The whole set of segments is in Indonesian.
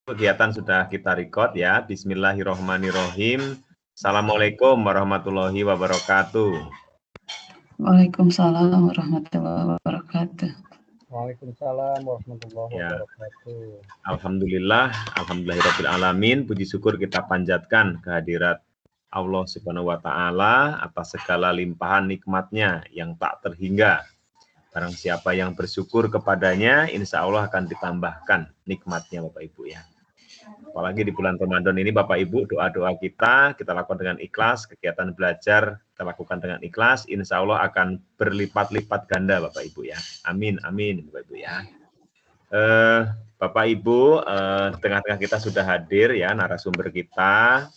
Kegiatan sudah kita record ya. Bismillahirrohmanirrohim. Assalamualaikum warahmatullahi wabarakatuh. Waalaikumsalam warahmatullahi wabarakatuh. Waalaikumsalam warahmatullahi Ya, wabarakatuh. alhamdulillahirabbil alamin. Puji syukur kita panjatkan kehadirat Allah Subhanahu wa taala atas segala limpahan nikmatnya yang tak terhingga. Barang siapa yang bersyukur kepadanya, insya Allah akan ditambahkan nikmatnya Bapak Ibu ya. Apalagi di bulan Ramadan ini Bapak Ibu, doa-doa kita lakukan dengan ikhlas, kegiatan belajar kita lakukan dengan ikhlas, insya Allah akan berlipat-lipat ganda Bapak Ibu ya. Amin, amin Bapak Ibu ya. Bapak Ibu, tengah-tengah kita sudah hadir ya narasumber kita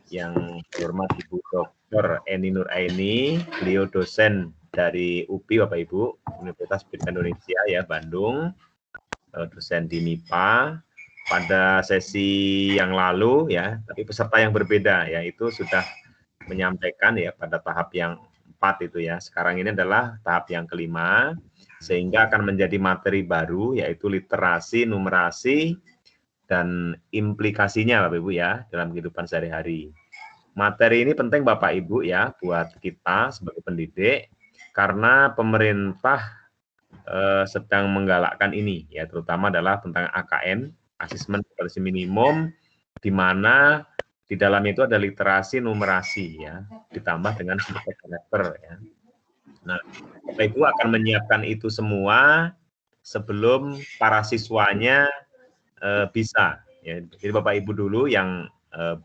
yang terhormat Ibu Dr. Eni Nuraini, beliau dosen dari UPI Bapak Ibu, Universitas Pendidikan Indonesia ya Bandung, dosen di MIPA. Pada sesi yang lalu ya, tapi peserta yang berbeda ya itu sudah menyampaikan ya pada tahap yang 4 itu ya. Sekarang ini adalah tahap yang kelima, sehingga akan menjadi materi baru yaitu literasi, numerasi, dan implikasinya Bapak Ibu ya dalam kehidupan sehari-hari. Materi ini penting Bapak Ibu ya buat kita sebagai pendidik karena pemerintah sedang menggalakkan ini ya, terutama adalah tentang AKM, asesmen kompetensi minimum, di mana di dalam itu ada literasi numerasi ya, ditambah dengan semester ya. Nah, Bapak Ibu akan menyiapkan itu semua sebelum para siswanya bisa ya. Jadi Bapak Ibu dulu yang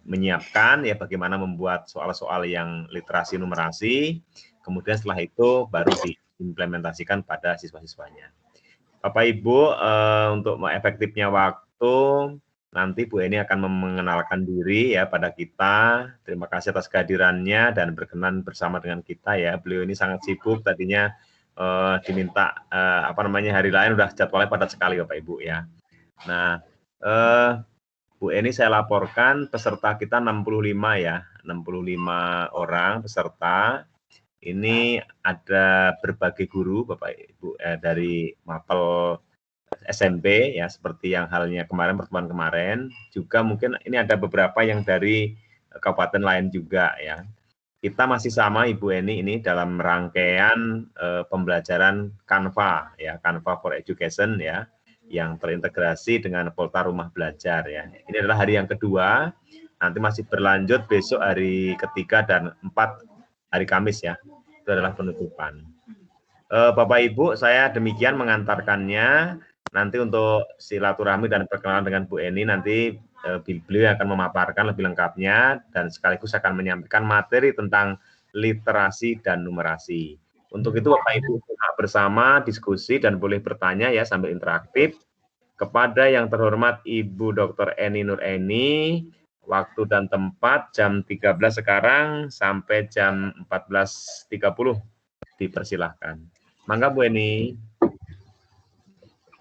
menyiapkan ya bagaimana membuat soal-soal yang literasi numerasi, kemudian setelah itu baru diimplementasikan pada siswa-siswanya. Bapak Ibu, untuk efektifnya waktu, nanti Bu Eni akan mengenalkan diri ya pada kita. Terima kasih atas kehadirannya dan berkenan bersama dengan kita ya. Beliau ini sangat sibuk, tadinya diminta hari lain udah jadwalnya padat sekali Bapak Ibu ya. Nah, Bu Eni saya laporkan peserta kita 65 ya, 65 orang peserta. Ini ada berbagai guru Bapak Ibu dari mapel SMP ya, seperti yang halnya kemarin pertemuan kemarin, juga mungkin ini ada beberapa yang dari kabupaten lain juga ya. Kita masih sama Ibu Eni ini dalam rangkaian pembelajaran Canva ya, Canva for Education ya, yang terintegrasi dengan portal rumah belajar ya. Ini adalah hari yang kedua, nanti masih berlanjut besok hari ketiga dan 4 hari Kamis ya. Itu adalah penutupan. Bapak Ibu, saya demikian mengantarkannya. Nanti untuk silaturahmi dan perkenalan dengan Bu Eni, nanti beliau akan memaparkan lebih lengkapnya dan sekaligus akan menyampaikan materi tentang literasi dan numerasi. Untuk itu Bapak Ibu bersama diskusi dan boleh bertanya ya sambil interaktif. Kepada yang terhormat Ibu Dr. Eni Nuraini, waktu dan tempat jam 13 sekarang sampai jam 14.30 dipersilahkan. Mangga Bu Eni.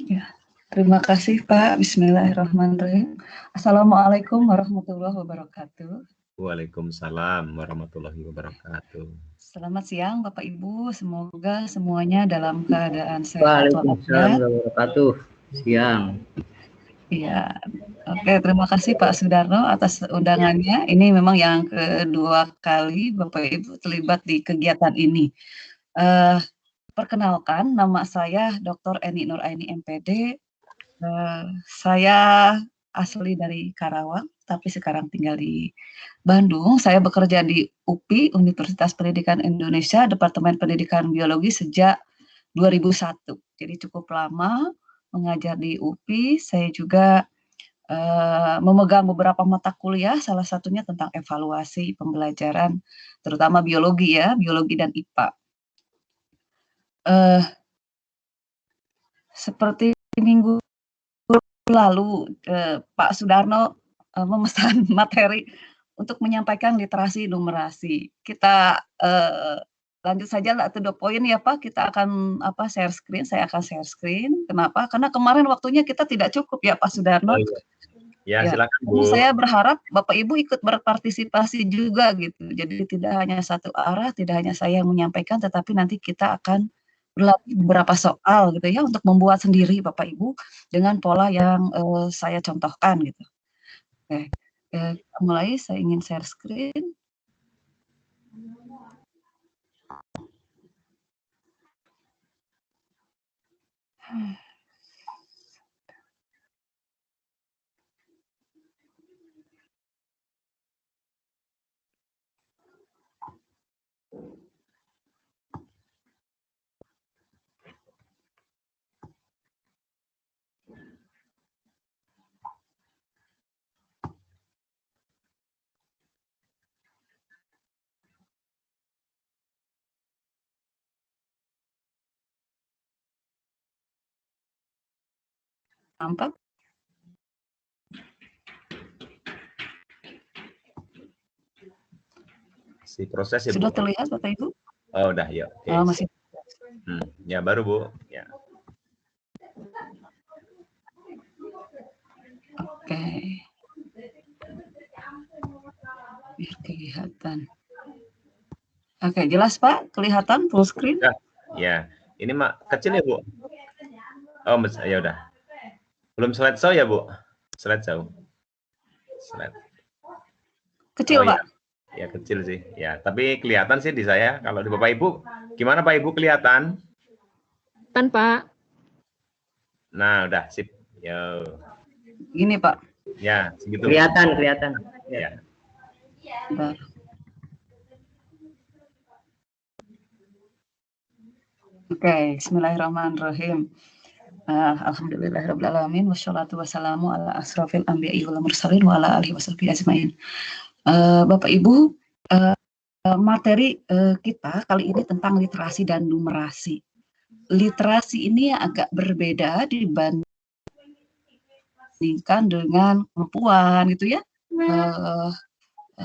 Ya, terima kasih Pak. Bismillahirrahmanirrahim. Assalamualaikum warahmatullahi wabarakatuh. Waalaikumsalam warahmatullahi wabarakatuh. Selamat siang Bapak Ibu. Semoga semuanya dalam keadaan sehat. Waalaikumsalam warahmatullahi wabarakatuh. Siang. Iya, oke, terima kasih Pak Sudarno atas undangannya. Ini memang yang kedua kali Bapak Ibu terlibat di kegiatan ini. Perkenalkan, nama saya Dr. Eni Nuraini MPD. Saya asli dari Karawang, tapi sekarang tinggal di Bandung. Saya bekerja di UPI, Universitas Pendidikan Indonesia, Departemen Pendidikan Biologi sejak 2001. Jadi cukup lama mengajar di UPI. Saya juga memegang beberapa mata kuliah, salah satunya tentang evaluasi pembelajaran, terutama biologi ya, biologi dan IPA. Seperti minggu lalu Pak Sudarno memesan materi untuk menyampaikan literasi numerasi. Kita lanjut saja lah to the point ya Pak. Kita akan share screen. Saya akan share screen. Kenapa? Karena kemarin waktunya kita tidak cukup ya Pak Sudarno. Oh, iya. Ya, silakan Bu. Saya berharap Bapak Ibu ikut berpartisipasi juga gitu. Jadi tidak hanya satu arah, tidak hanya saya yang menyampaikan, tetapi nanti kita akan berlatih beberapa soal gitu ya, untuk membuat sendiri Bapak Ibu, dengan pola yang, saya contohkan gitu. Oke, kita mulai, saya ingin share screen. Nampak? Si proses ya, Sudah Bu? terlihat Bapak Ibu? Oh, udah ya. Oke. Oh, masih. Ya baru, Bu. Ya. Oke. Biar kelihatan. Oke, jelas Pak? Kelihatan full screen? Ya. Ini Mak kecil ya, Bu? Oh, ya udah. Belum slideshow ya, Bu? Slideshow. Kecil, oh, Pak? Ya, kecil sih. Ya, tapi kelihatan sih di saya. Kalau di Bapak Ibu, gimana Pak Ibu kelihatan? Kan, Pak. Nah, udah sip. Yo. Gini, Pak. Ya, segitu. Kelihatan. Ya. Bentar. Oke, bismillahirrahmanirrahim. Alhamdulillahirrahmanirrahim. Wassalatu wassalamu ala asrafil anbiya'i wal mursalin wa ala alihi wasahbihi ajmain. Bapak Ibu, materi kita kali ini tentang literasi dan numerasi. Literasi ini agak berbeda dibandingkan dengan kemampuan gitu ya,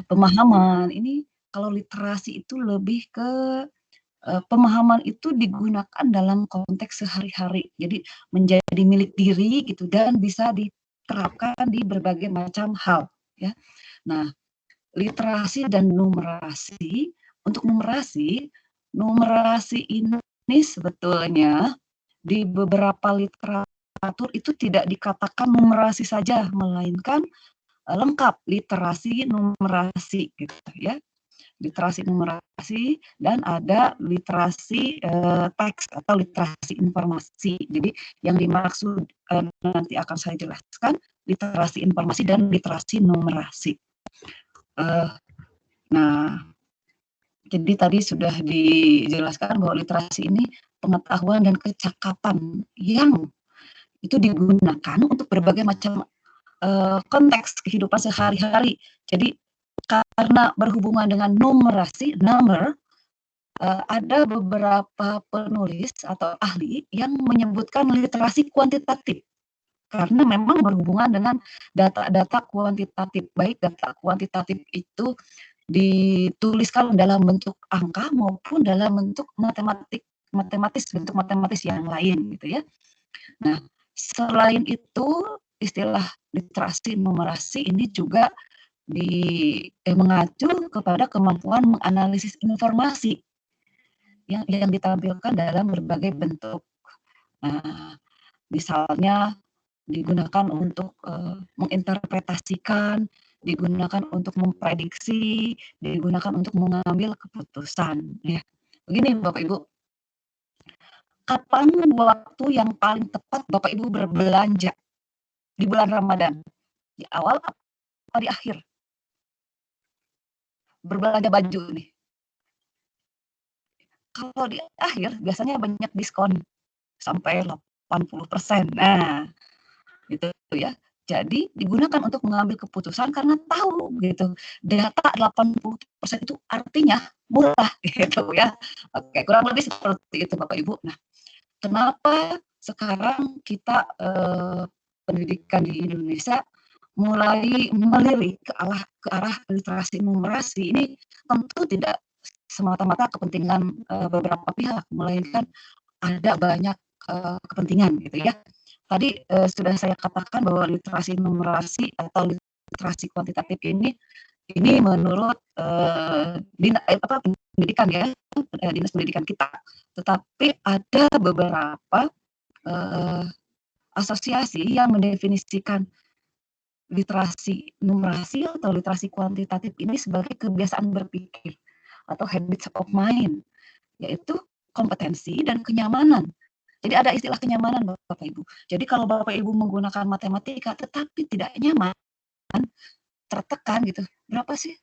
pemahaman. Ini kalau literasi itu lebih ke pemahaman itu digunakan dalam konteks sehari-hari. Jadi menjadi milik diri gitu dan bisa diterapkan di berbagai macam hal ya. Nah, literasi dan numerasi, untuk numerasi ini sebetulnya di beberapa literatur itu tidak dikatakan numerasi saja, melainkan lengkap literasi numerasi gitu ya. Literasi numerasi dan ada literasi teks atau literasi informasi. Jadi yang dimaksud nanti akan saya jelaskan literasi informasi dan literasi numerasi. Nah, jadi tadi sudah dijelaskan bahwa literasi ini pengetahuan dan kecakapan yang itu digunakan untuk berbagai macam konteks kehidupan sehari-hari. Jadi karena berhubungan dengan numerasi, number, ada beberapa penulis atau ahli yang menyebutkan literasi kuantitatif. Karena memang berhubungan dengan data-data kuantitatif, baik data kuantitatif itu dituliskan dalam bentuk angka maupun dalam bentuk bentuk matematis yang lain gitu ya. Nah, selain itu istilah literasi numerasi ini juga mengacu kepada kemampuan menganalisis informasi yang ditampilkan dalam berbagai bentuk. Nah, misalnya digunakan untuk menginterpretasikan, digunakan untuk memprediksi, digunakan untuk mengambil keputusan. Ya, begini Bapak Ibu, kapan waktu yang paling tepat Bapak Ibu berbelanja di bulan Ramadan? Di awal atau di akhir? Berbelanja baju nih. Kalau di akhir biasanya banyak diskon sampai 80%. Nah, gitu ya. Jadi digunakan untuk mengambil keputusan karena tahu gitu, data 80% itu artinya murah gitu ya. Oke, kurang lebih seperti itu Bapak Ibu. Nah, kenapa sekarang kita pendidikan di Indonesia mulai melirik ke arah literasi numerasi ini tentu tidak semata-mata kepentingan beberapa pihak, melainkan ada banyak kepentingan gitu ya. Tadi sudah saya katakan bahwa literasi numerasi atau literasi kuantitatif ini menurut pendidikan ya, dinas pendidikan kita. Tetapi ada beberapa asosiasi yang mendefinisikan literasi numerasi atau literasi kuantitatif ini sebagai kebiasaan berpikir atau habits of mind, yaitu kompetensi dan kenyamanan. Jadi ada istilah kenyamanan Bapak Ibu. Jadi kalau Bapak Ibu menggunakan matematika tetapi tidak nyaman, tertekan gitu, berapa sih?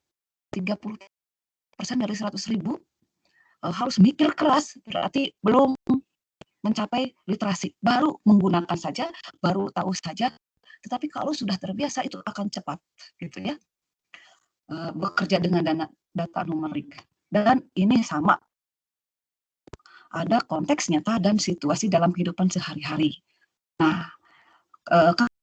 30% dari 100.000 harus mikir keras, berarti belum mencapai literasi. Baru menggunakan saja, baru tahu saja. Tetapi kalau sudah terbiasa itu akan cepat, gitu ya. Bekerja dengan data numerik. Dan ini sama. Ada konteks nyata dan situasi dalam kehidupan sehari-hari. Nah,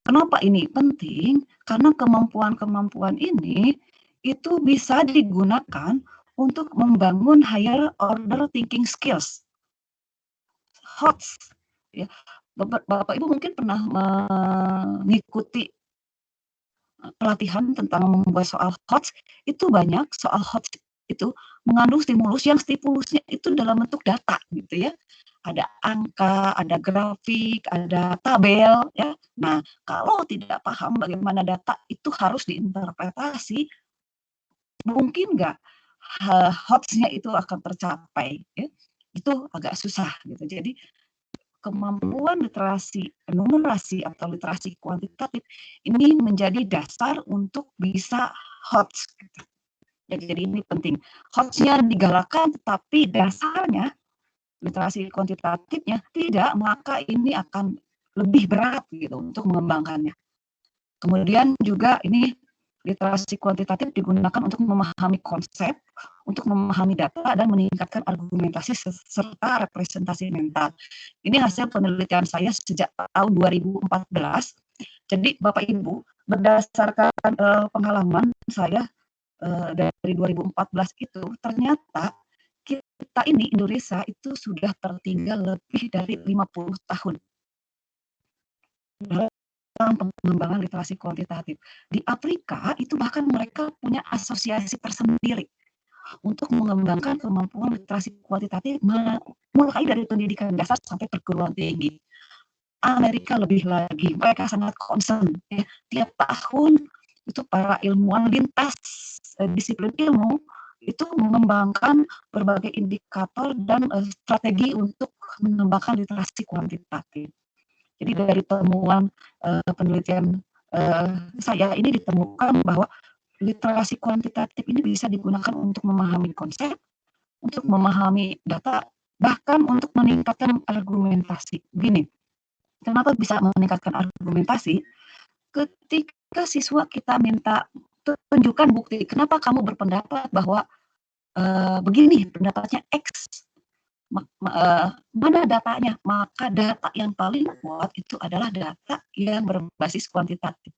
kenapa ini penting? Karena kemampuan-kemampuan ini itu bisa digunakan untuk membangun higher order thinking skills. HOTS. Ya. Bapak Ibu mungkin pernah mengikuti pelatihan tentang membuat soal HOTS. Itu banyak soal HOTS itu mengandung stimulus yang stimulusnya itu dalam bentuk data gitu ya. Ada angka, ada grafik, ada tabel ya. Nah, kalau tidak paham bagaimana data itu harus diinterpretasi, mungkin nggak HOTS-nya itu akan tercapai ya. Itu agak susah gitu. Jadi kemampuan literasi numerasi atau literasi kuantitatif ini menjadi dasar untuk bisa HOTS. Gitu. Jadi ini penting. HOTS-nya digalakkan, tetapi dasarnya literasi kuantitatifnya tidak, maka ini akan lebih berat gitu untuk mengembangkannya. Kemudian juga ini literasi kuantitatif digunakan untuk memahami konsep, untuk memahami data, dan meningkatkan argumentasi serta representasi mental. Ini hasil penelitian saya sejak tahun 2014. Jadi Bapak Ibu, berdasarkan pengalaman saya dari 2014 itu, ternyata kita ini Indonesia itu sudah tertinggal lebih dari 50 tahun dalam pengembangan literasi kuantitatif. Di Afrika itu bahkan mereka punya asosiasi tersendiri untuk mengembangkan kemampuan literasi kuantitatif mulai dari pendidikan dasar sampai perguruan tinggi. Amerika lebih lagi, mereka sangat concern ya. Tiap tahun itu para ilmuwan lintas disiplin ilmu itu mengembangkan berbagai indikator dan strategi untuk mengembangkan literasi kuantitatif. Jadi dari temuan penelitian saya ini ditemukan bahwa literasi kuantitatif ini bisa digunakan untuk memahami konsep, untuk memahami data, bahkan untuk meningkatkan argumentasi. Gini, kenapa bisa meningkatkan argumentasi? Ketika siswa kita minta tunjukkan bukti, kenapa kamu berpendapat bahwa begini, pendapatnya X, mana datanya? Maka data yang paling kuat itu adalah data yang berbasis kuantitatif.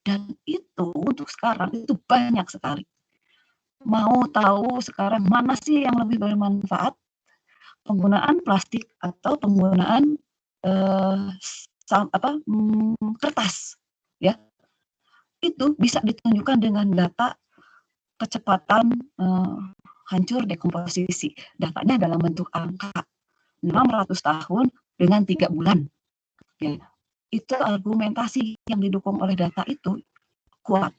Dan itu untuk sekarang itu banyak sekali. Mau tahu sekarang mana sih yang lebih bermanfaat? Penggunaan plastik atau penggunaan kertas, ya? Itu bisa ditunjukkan dengan data kecepatan hancur dekomposisi. Datanya dalam bentuk angka 600 tahun dengan 3 bulan. Ya. Itu argumentasi yang didukung oleh data itu kuat.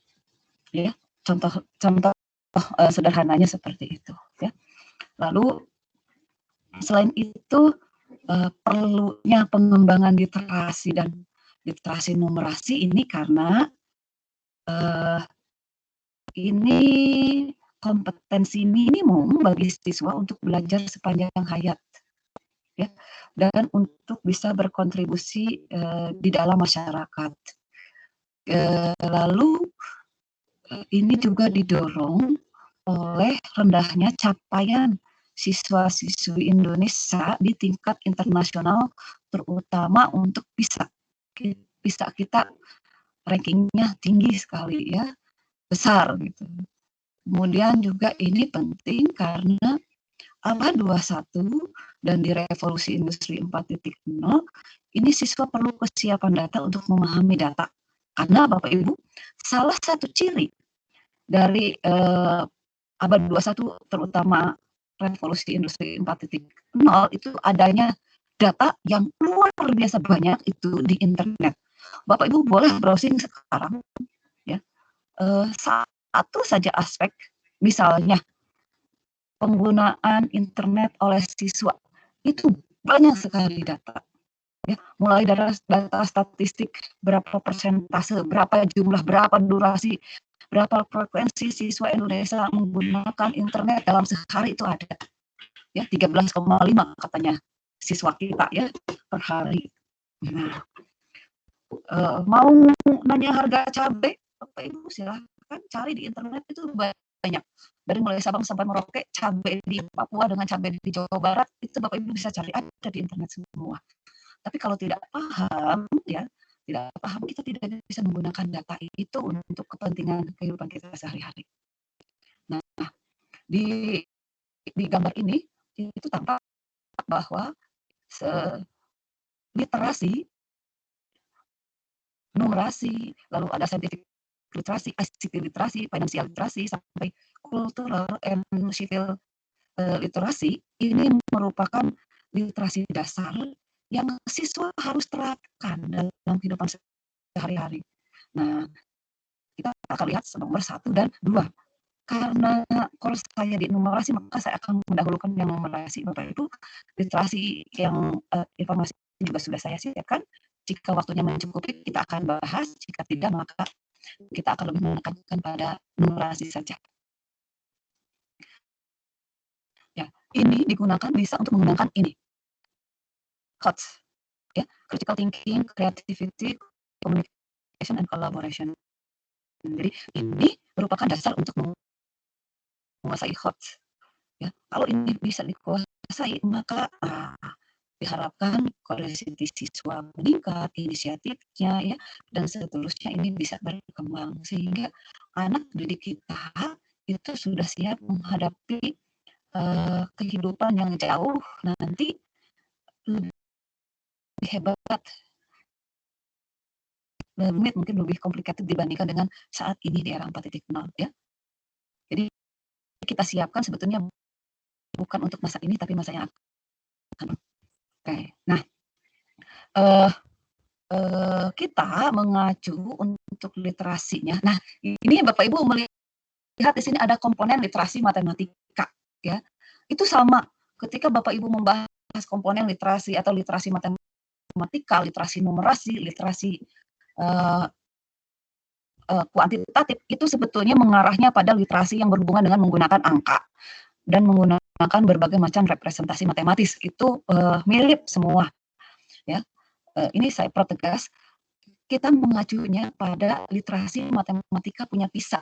Ya. Contoh sederhananya seperti itu. Ya. Lalu selain itu perlunya pengembangan literasi dan literasi numerasi ini karena ini kompetensi minimum bagi siswa untuk belajar sepanjang hayat, ya, dan untuk bisa berkontribusi di dalam masyarakat. Lalu ini juga didorong oleh rendahnya capaian siswa-siswi Indonesia di tingkat internasional, terutama untuk PISA kita rankingnya tinggi sekali ya, besar gitu. Kemudian juga ini penting karena abad 21 dan di revolusi industri 4.0 ini siswa perlu kesiapan data untuk memahami data. Karena Bapak Ibu, salah satu ciri dari abad 21 terutama revolusi industri 4.0 itu adanya data yang luar biasa banyak itu di internet. Bapak Ibu boleh browsing sekarang ya. Satu saja aspek, misalnya penggunaan internet oleh siswa itu banyak sekali data. Ya, mulai dari data statistik berapa persentase, berapa jumlah, berapa durasi, berapa frekuensi siswa Indonesia menggunakan internet dalam sehari itu ada. Ya, 13,5 katanya siswa kita ya per hari. Nah, mau nanya harga cabai, Bapak Ibu silahkan cari di internet itu banyak. Dari mulai Sabang sampai Merauke, cabai di Papua dengan cabai di Jawa Barat itu Bapak Ibu bisa cari, ada di internet semua. Tapi kalau tidak paham, ya tidak paham, kita tidak bisa menggunakan data itu untuk kepentingan kehidupan kita sehari-hari. Nah, di gambar ini itu tampak bahwa literasi, numerasi, lalu ada scientific literasi, ICT literasi, financial literasi, sampai cultural and civil literasi, ini merupakan literasi dasar yang siswa harus terapkan dalam kehidupan sehari-hari. Nah, kita akan lihat nomor 1 dan 2. Karena course saya di numerasi, maka saya akan mendahulukan yang numerasi, Bapak Ibu. Literasi yang informasi juga sudah saya siapkan. Jika waktunya mencukupi, kita akan bahas. Jika tidak, maka kita akan lebih menekankan pada numerasi saja. Ya, ini digunakan bisa untuk menggunakan ini. COTS. Ya, critical thinking, creativity, communication, and collaboration. Jadi ini merupakan dasar untuk menguasai COTS. Ya, kalau ini bisa dikuasai, maka diharapkan koersiti siswa meningkat, inisiatifnya ya, dan seterusnya ini bisa berkembang sehingga anak didik kita itu sudah siap menghadapi kehidupan yang jauh nanti lebih hebat, mungkin lebih complicated dibandingkan dengan saat ini di era 4.0 ya. Jadi kita siapkan sebetulnya bukan untuk masa ini tapi masa yang akan. Oke, nah kita mengacu untuk literasinya. Nah, ini Bapak Ibu melihat di sini ada komponen literasi matematika, ya. Itu sama ketika Bapak Ibu membahas komponen literasi atau literasi matematika, literasi numerasi, literasi kuantitatif, itu sebetulnya mengarahnya pada literasi yang berhubungan dengan menggunakan angka dan menggunakan berbagai macam representasi matematis. Itu mirip semua, ya. Ini saya pertegas, kita mengacunya pada literasi matematika punya PISA.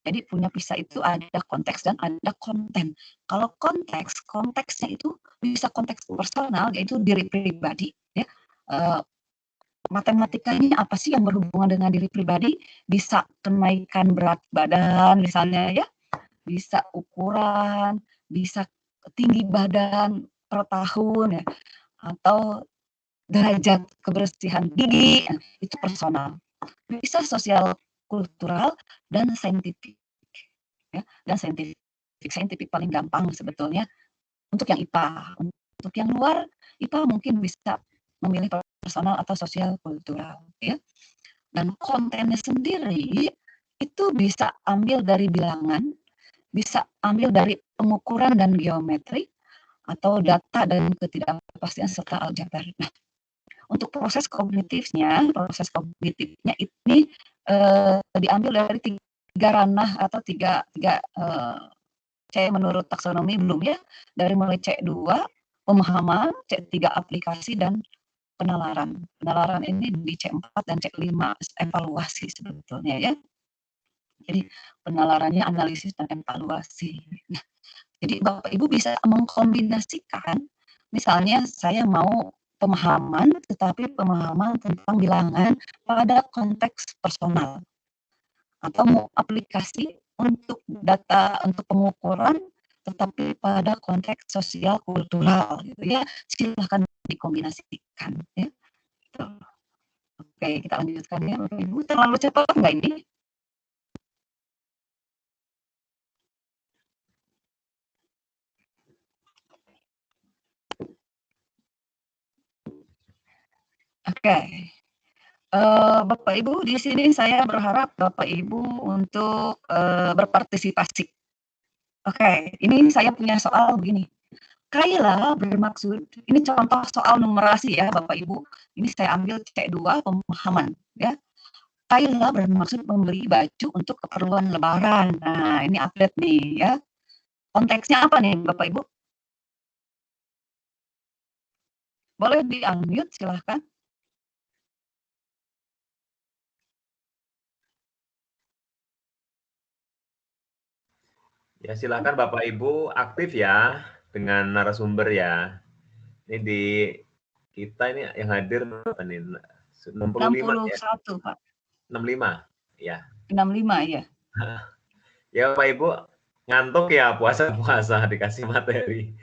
Jadi punya PISA itu ada konteks dan ada konten. Kalau konteksnya itu bisa konteks personal, yaitu diri pribadi. Ya. Matematikanya apa sih yang berhubungan dengan diri pribadi? Bisa kenaikan berat badan misalnya ya, bisa ukuran, bisa tinggi badan per tahun ya, atau derajat kebersihan gigi, itu personal. Bisa sosial, kultural, dan saintifik. Ya, dan saintifik paling gampang sebetulnya untuk yang IPA. Untuk yang luar, IPA mungkin bisa memilih personal atau sosial kultural. Ya. Dan kontennya sendiri itu bisa ambil dari bilangan, bisa ambil dari pengukuran dan geometri, atau data dan ketidakpastian serta aljabar. Nah, untuk proses kognitifnya ini diambil dari 3 ranah atau tiga C menurut taksonomi belum ya, dari mulai C2 pemahaman, C3 aplikasi, dan penalaran. Penalaran ini di C4 dan C5 evaluasi sebetulnya ya. Jadi penalarannya analisis dan evaluasi. Nah, jadi Bapak Ibu bisa mengkombinasikan, misalnya saya mau pemahaman, tetapi pemahaman tentang bilangan pada konteks personal. Atau mau aplikasi untuk data, untuk pengukuran, tetapi pada konteks sosial kultural gitu ya. Silahkan dikombinasikan ya. Gitu. Oke, kita lanjutkan ya Bapak Ibu. Terlalu cepat enggak ini? Oke. Bapak Ibu, di sini saya berharap Bapak Ibu untuk berpartisipasi. Oke, ini saya punya soal begini. Kaila bermaksud, ini contoh soal numerasi ya Bapak Ibu. Ini saya ambil C2 pemahaman ya. Kaila bermaksud membeli baju untuk keperluan lebaran. Nah, ini update nih ya. Konteksnya apa nih Bapak Ibu? Boleh di-unmute silahkan. Ya, silakan Bapak Ibu aktif ya dengan narasumber ya. Ini di kita ini yang hadir berapa nih? 65 ya? 61 Pak. 65 ya. 65 ya. Ya Bapak Ibu ngantuk ya puasa-puasa dikasih materi.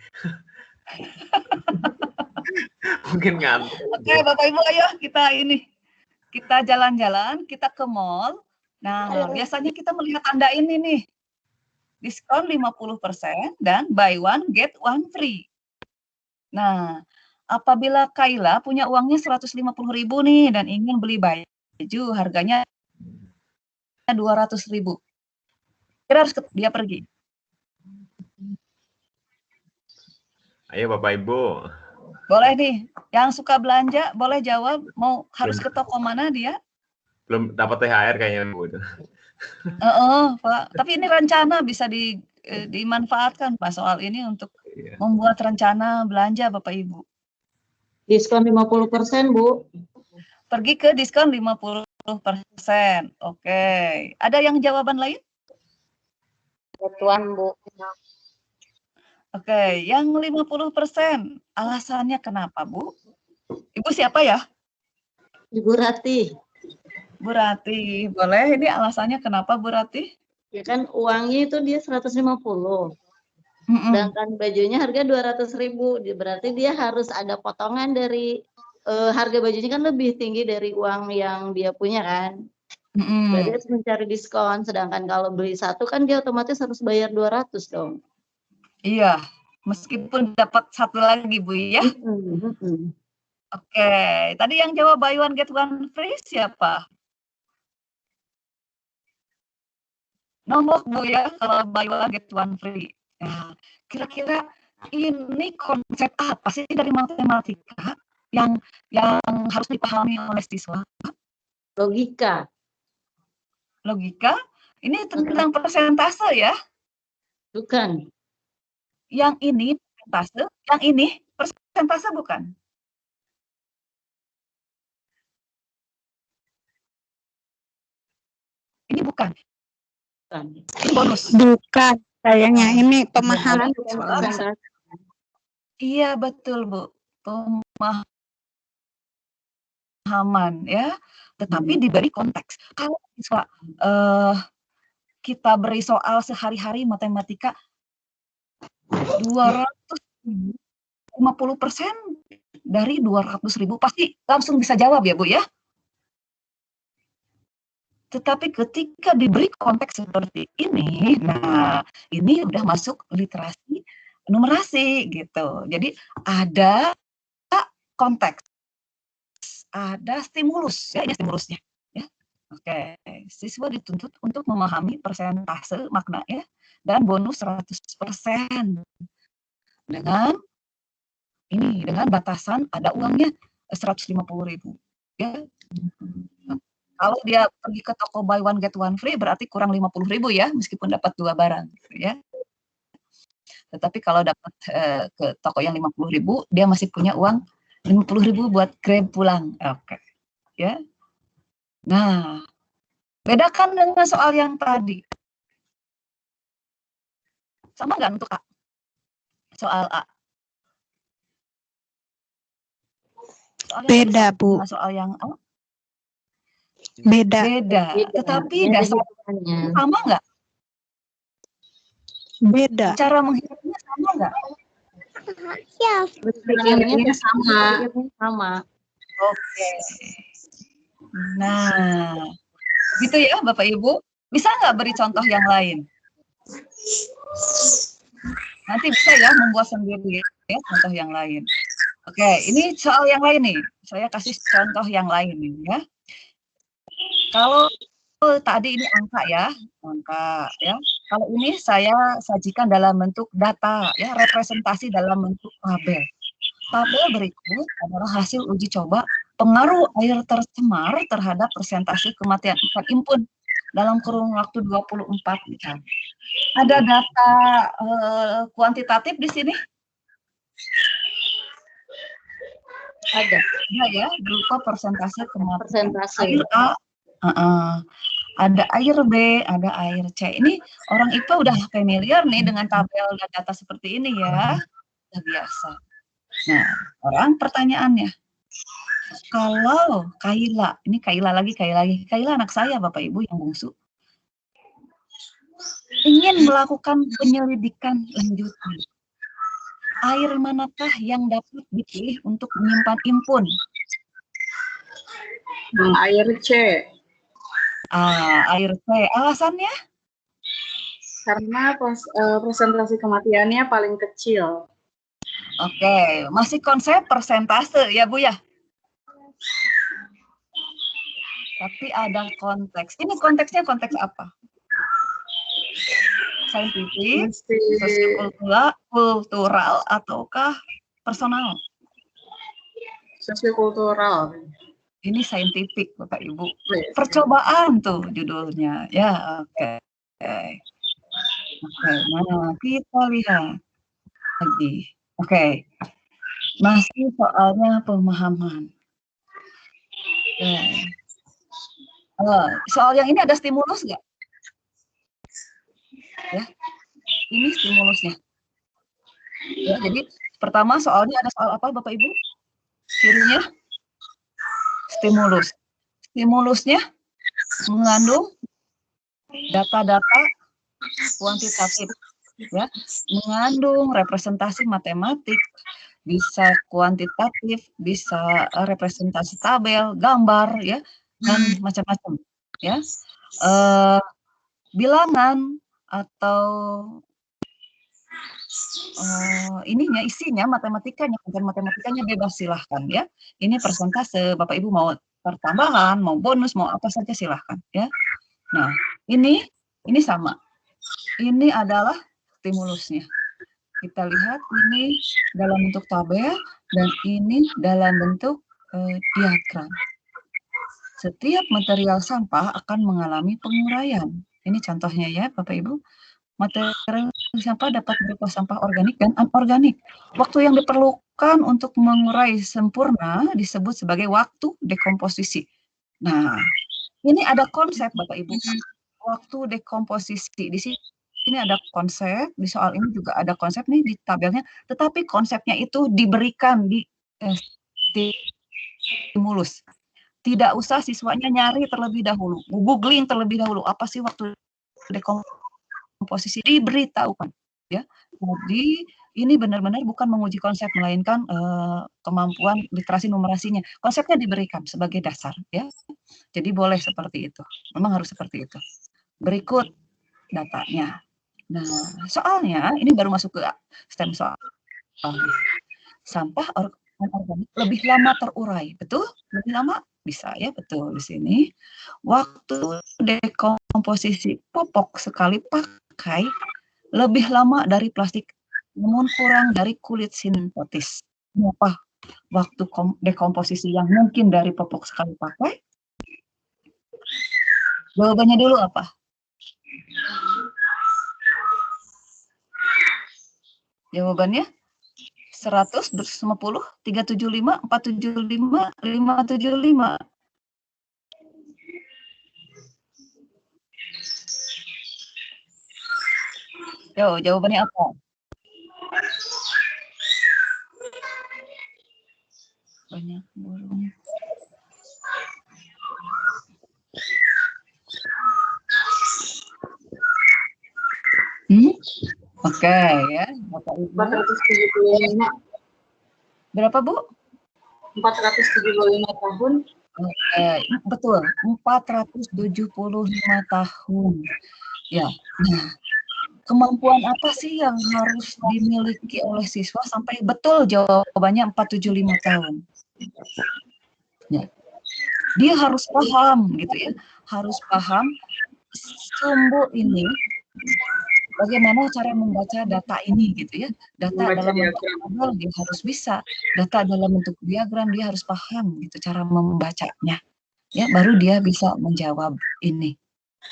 Mungkin ngantuk. Oke, Bapak Ibu ayo kita jalan-jalan, kita ke mall. Nah, biasanya kita melihat tanda ini nih. Diskon 50% dan buy one get one free. Nah, apabila Kaila punya uangnya 150.000 nih dan ingin beli baju harganya 200.000. Kira harus dia pergi. Ayo Bapak Ibu. Boleh nih, yang suka belanja boleh jawab harus ke toko mana dia? Belum dapat THR kayaknya Bu. Pak. Tapi ini rencana bisa dimanfaatkan Pak soal ini untuk membuat rencana belanja Bapak Ibu. Diskon 50% Bu. Pergi ke diskon 50%. Oke. Ada yang jawaban lain? Betuan Bu. Oke, yang 50%. Alasannya kenapa Bu? Ibu siapa ya? Ibu Rati. Bu Rati, boleh ini alasannya kenapa Bu Rati? Ya kan uangnya itu dia 150. Sedangkan bajunya harga 200.000. Berarti dia harus ada potongan dari harga bajunya kan lebih tinggi dari uang yang dia punya kan. Berarti harus mencari diskon. Sedangkan kalau beli satu kan dia otomatis harus bayar 200 dong. Iya, meskipun dapat satu lagi Bu ya. Oke, tadi yang jawab buy one get one free siapa? Nomor Bu ya, kalau buy one get one free. Nah, kira-kira ini konsep apa sih dari matematika yang harus dipahami oleh siswa? Logika. Logika? Ini tentang persentase ya? Bukan. Yang ini persentase, yang ini persentase bukan? Ini bukan. Ini bonus. Bukan, kayaknya ini pemahaman. Iya betul Bu, pemahaman ya. Tetapi diberi konteks. Kalau siswa kita beri soal sehari-hari matematika 250% dari 200.000 pasti langsung bisa jawab ya Bu ya. Tetapi ketika diberi konteks seperti ini, nah ini udah masuk literasi numerasi gitu. Jadi ada konteks, ada stimulus ya, ini stimulusnya. Ya. Oke, siswa dituntut untuk memahami persentase maknanya dan bonus 100% dengan batasan ada uangnya 150.000 ya. Kalau dia pergi ke toko buy one get one free berarti kurang 50.000 ya, meskipun dapat 2 barang ya. Tetapi kalau dapat ke toko yang 50.000 dia masih punya uang 50.000 buat Grab pulang. Oke. Ya. Nah, bedakan dengan soal yang tadi. Sama nggak untuk A? Soal A. Soal beda, Bu. Soal yang A? Beda. Tetapi dasarnya sama nggak? Beda. Cara menghitungnya sama nggak? Ya, berpikirnya sama. Oke. Nah, gitu ya Bapak Ibu. Bisa nggak beri contoh yang lain? Nanti bisa ya membuat sendiri ya contoh yang lain. Oke, ini soal yang lain nih. Saya kasih contoh yang lain nih ya. Kalau tadi ini angka ya. Kalau ini saya sajikan dalam bentuk data ya, representasi dalam bentuk tabel. Tabel berikut adalah hasil uji coba pengaruh air tercemar terhadap persentase kematian ikan impun dalam kurun waktu 24 jam. Ada data kuantitatif di sini? Ada ya, berupa persentase kematian. Air A, ada air B, ada air C. Ini orang IPA udah familiar nih dengan tabel dan data seperti ini ya, udah biasa. Nah, orang pertanyaannya, kalau Kaila, ini Kaila lagi, Kaila anak saya Bapak Ibu yang bungsu, ingin melakukan penyelidikan lanjutan, air manakah yang dapat dipilih untuk menyimpan impun? Air C. Air C. Alasannya? Karena presentasi kematiannya paling kecil. Oke, masih konsep persentase ya Bu ya? Tapi ada konteks. Ini konteksnya konteks apa? Saintifik, sosiokultural, ataukah personal? Sosiokultural. Ini saintifik Bapak Ibu. Percobaan tuh judulnya. Ya, oke. Oke, nah kita lihat lagi. Oke, masih soalnya pemahaman. Soal yang ini ada stimulus nggak? Ya, ini stimulusnya. Ya, jadi pertama soalnya ada soal apa Bapak Ibu? Cirinya stimulus. Stimulusnya mengandung data-data kuantitatif, ya, mengandung representasi matematik, bisa kuantitatif, bisa representasi tabel, gambar, ya, dan macam-macam, ya. Bilangan atau isinya matematikanya, konten matematikanya bebas, silahkan ya. Ini persentase, Bapak Ibu mau pertambahan, mau bonus, mau apa saja silahkan ya. Nah, ini sama. Ini adalah stimulusnya. Kita lihat ini dalam bentuk tabel dan ini dalam bentuk diagram. Setiap material sampah akan mengalami penguraian. Ini contohnya ya, Bapak Ibu. Material sampah dapat berupa sampah organik dan anorganik. Waktu yang diperlukan untuk mengurai sempurna disebut sebagai waktu dekomposisi. Nah, ini ada konsep Bapak Ibu. Waktu dekomposisi di sini ada konsep, di soal ini juga ada konsep nih di tabelnya, tetapi konsepnya itu diberikan di stimulus. Tidak usah siswanya nyari terlebih dahulu, googling terlebih dahulu, apa sih waktu dekomposisi, diberitahukan ya. Jadi ini benar-benar bukan menguji konsep, melainkan kemampuan literasi numerasinya. Konsepnya diberikan sebagai dasar ya. Jadi boleh seperti itu. Memang harus seperti itu. Berikut datanya. Nah, soalnya ini baru masuk ke STEM soal. Sampah organik lebih lama terurai, betul? Lebih lama bisa ya, betul di sini. Waktu dekomposisi popok sekali pakai lebih lama dari plastik, namun kurang dari kulit sintetis. Apa waktu dekomposisi yang mungkin dari popok sekali pakai? Jawabannya dulu apa? Jawabannya 100, 250, 375, 475, 575. Yo, jawabannya apa? Banyak burung. Oke ya, Bapak Ibu. 475. Berapa Bu? 475 tahun. Oke, betul, 475 tahun. Ya, nah kemampuan apa sih yang harus dimiliki oleh siswa sampai betul jawabannya 475 tahun. Ya. Dia harus paham gitu ya, harus paham sumbu ini, bagaimana cara membaca data ini gitu ya. Data dalam bentuk tabel dia harus bisa, data dalam bentuk diagram dia harus paham gitu cara membacanya. Ya, baru dia bisa menjawab ini.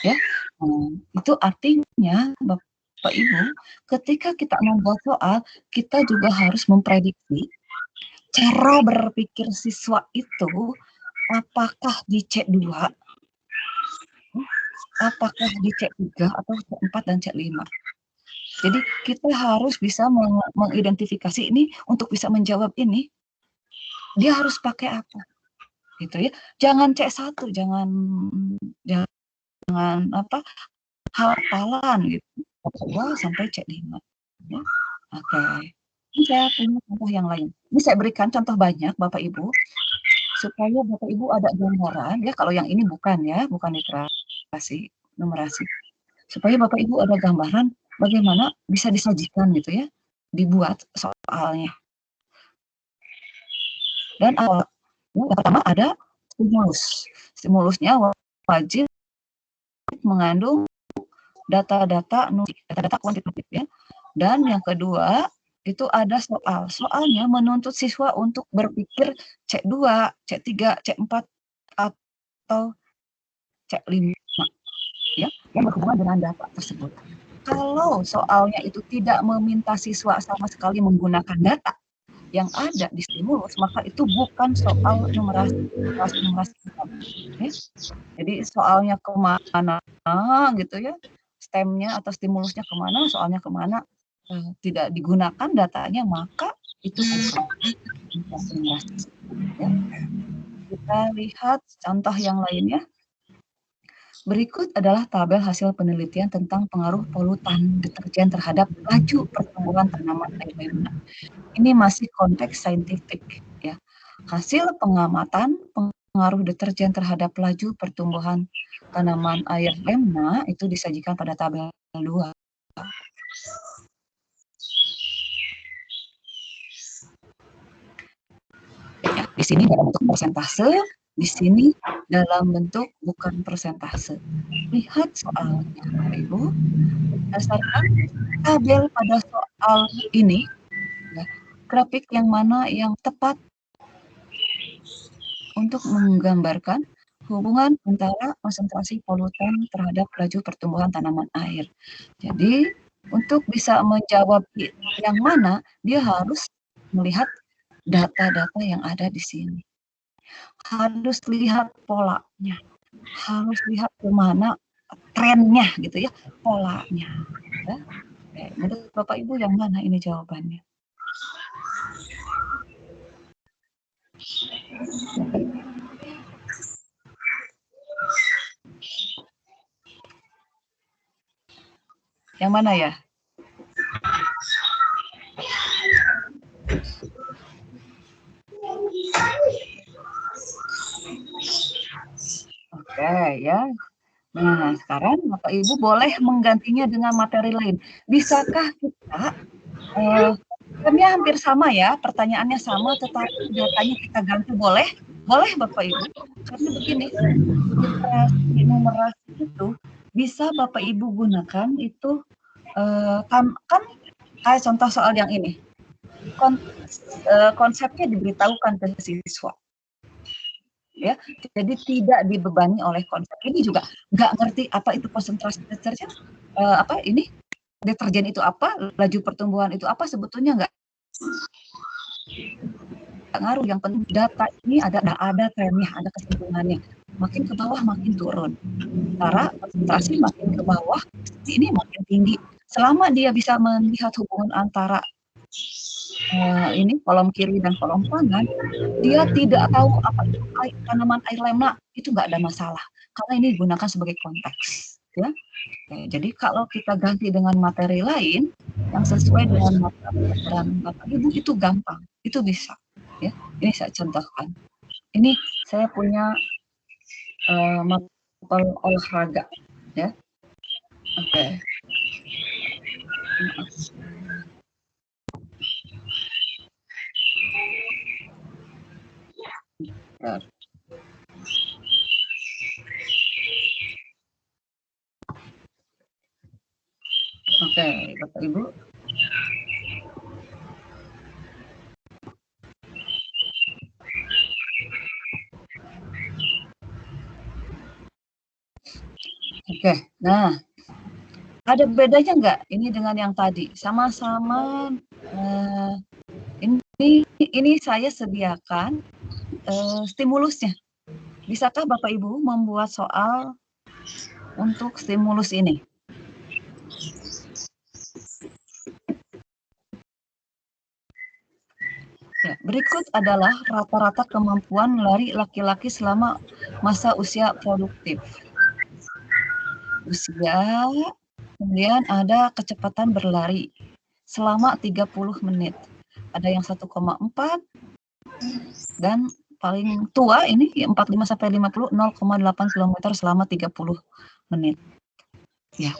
Ya, itu artinya Bapak Ibu, ketika kita membuat soal, kita juga harus memprediksi cara berpikir siswa itu, apakah di C2, apakah di C3 atau C4 dan C5. Jadi kita harus bisa mengidentifikasi ini untuk bisa menjawab ini. Dia harus pakai apa? Gitu ya. Jangan C1, jangan apa? Hafalan gitu. C2 sampai C5. Ya. Oke. Ini saya punya contoh yang lain. Ini saya berikan contoh banyak Bapak Ibu supaya Bapak Ibu ada gambaran ya. Kalau yang ini bukan ya, bukan literasi numerasi. Supaya Bapak Ibu ada gambaran bagaimana bisa disajikan gitu ya, dibuat soalnya. Dan yang pertama ada stimulus. Stimulusnya wajib mengandung data-data kuantitatif ya. Dan yang kedua itu ada soal. Soalnya menuntut siswa untuk berpikir C2, C3, C4 atau C5 ya, yang berhubungan dengan data tersebut. Kalau soalnya itu tidak meminta siswa sama sekali menggunakan data yang ada di stimulus, maka itu bukan soal numerasi. Ya. Jadi soalnya kemana gitu ya, stemnya atau stimulusnya kemana, soalnya kemana, tidak digunakan datanya, maka itu bukan ya. Kita lihat contoh yang lainnya. Berikut adalah tabel hasil penelitian tentang pengaruh polutan deterjen terhadap laju pertumbuhan tanaman air lemna. Ini masih konteks saintifik ya. Hasil pengamatan pengaruh deterjen terhadap laju pertumbuhan tanaman air lemna itu disajikan pada tabel 2. Ya, di sini dalam bentuk persentase, di sini dalam bentuk bukan persentase. Lihat soalnya, Bapak Ibu. Berdasarkan tabel pada soal ini, ya, grafik yang mana yang tepat untuk menggambarkan hubungan antara konsentrasi polutan terhadap laju pertumbuhan tanaman air. Jadi, untuk bisa menjawab yang mana, dia harus melihat data-data yang ada di sini. Harus lihat polanya, harus lihat kemana trennya gitu ya, polanya. Ya. Menurut Bapak Ibu yang mana ini jawabannya? Yang mana ya? Oke ya. Nah, sekarang Bapak Ibu boleh menggantinya dengan materi lain. Bisakah kita, programnya hampir sama ya, pertanyaannya sama, tetapi datanya kita ganti, boleh? Boleh Bapak Ibu. Karena begini, numerasi itu bisa Bapak Ibu gunakan itu, kan kayak contoh soal yang ini. Konsepnya diberitahukan ke siswa. Ya, jadi tidak dibebani oleh konsep. Ini juga nggak ngerti apa itu konsentrasi deterjen, apa ini deterjen itu apa, laju pertumbuhan itu apa, sebetulnya nggak ngaruh. Yang penting data ini ada trennya, ada kecenderungannya. Makin ke bawah makin turun. Sementara konsentrasi makin ke bawah, ini makin tinggi. Selama dia bisa melihat hubungan antara ini kolom kiri dan kolom kanan, dia tidak tahu apa itu tanaman air lemna, itu nggak ada masalah karena ini digunakan sebagai konteks ya. Jadi kalau kita ganti dengan materi lain yang sesuai dengan materi pelajaran Bapak Ibu, itu gampang, itu bisa ya. Ini saya contohkan, ini saya punya mapel olahraga ya. Oke. Bentar. Oke, Bapak Ibu. Oke, nah ada bedanya nggak ini dengan yang tadi? Sama-sama ini saya sediakan stimulusnya. Bisakah Bapak Ibu membuat soal untuk stimulus ini? Ya, berikut adalah rata-rata kemampuan lari laki-laki selama masa usia produktif. Usia, kemudian ada kecepatan berlari selama 30 menit. Ada yang 1,4 dan paling tua ini 45 sampai 50 0,8 km selama 30 menit. Ya.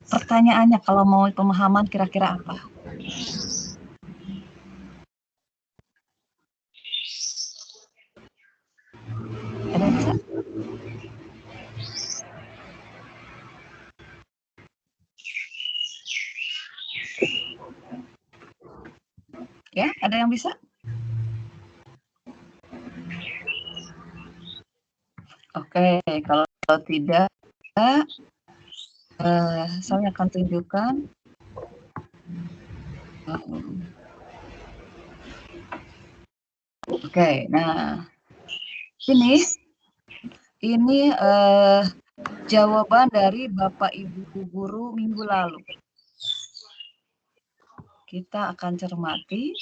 Pertanyaannya kalau mau pemahaman kira-kira apa? Ada yang bisa? Ya, ada yang bisa? Oke, kalau tidak, saya akan tunjukkan. Oke, nah ini jawaban dari Bapak Ibu guru minggu lalu. Kita akan cermati.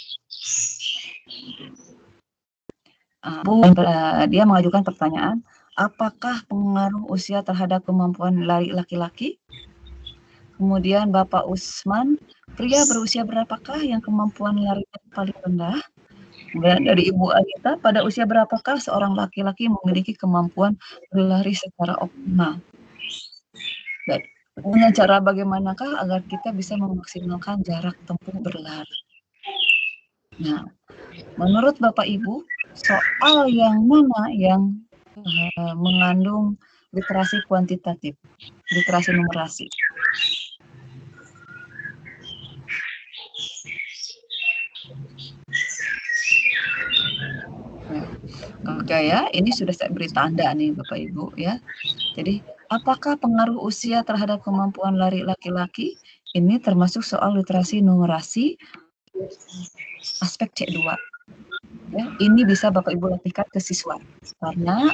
Dia mengajukan pertanyaan, apakah pengaruh usia terhadap kemampuan lari laki-laki? Kemudian Bapak Usman, pria berusia berapakah yang kemampuan larinya paling rendah? Kemudian dari Ibu Anita, pada usia berapakah seorang laki-laki memiliki kemampuan berlari secara optimal? Dan dengan cara bagaimanakah agar kita bisa memaksimalkan jarak tempuh berlari? Nah, menurut Bapak Ibu, soal yang mana yang mengandung literasi kuantitatif, literasi numerasi? Oke ya, ini sudah saya beri tanda nih Bapak Ibu ya. Jadi, apakah pengaruh usia terhadap kemampuan lari laki-laki? Ini termasuk soal literasi numerasi aspek C2. Ya, ini bisa Bapak Ibu latihkan ke siswa. Karena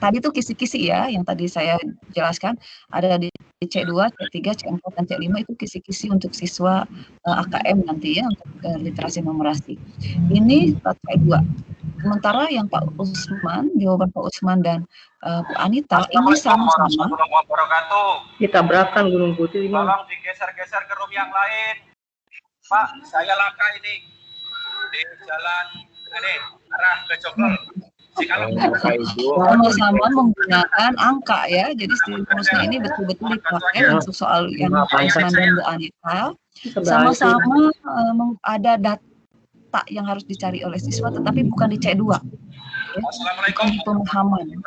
tadi itu kisi-kisi ya, yang tadi saya jelaskan, ada di C2, C3, C4, dan C5 itu kisi-kisi untuk siswa AKM nanti ya, untuk literasi numerasi. Ini C2. Sementara yang Pak Usman, jawaban Pak Usman dan Bu Anita, ini sama-sama. Ditabrakan Gunung Putih. Tolong digeser-geser ke room yang lain. Pak, saya laka ini di jalan ini arah ke Joglo. Sama-sama menggunakan angka ya, jadi stimulusnya ini betul-betul dipakai untuk soal yang Pak Usman dan Bu Anita. Sama-sama ada data yang harus dicari oleh siswa, tetapi bukan di C2. Ya, bukan di pemahaman. Ya.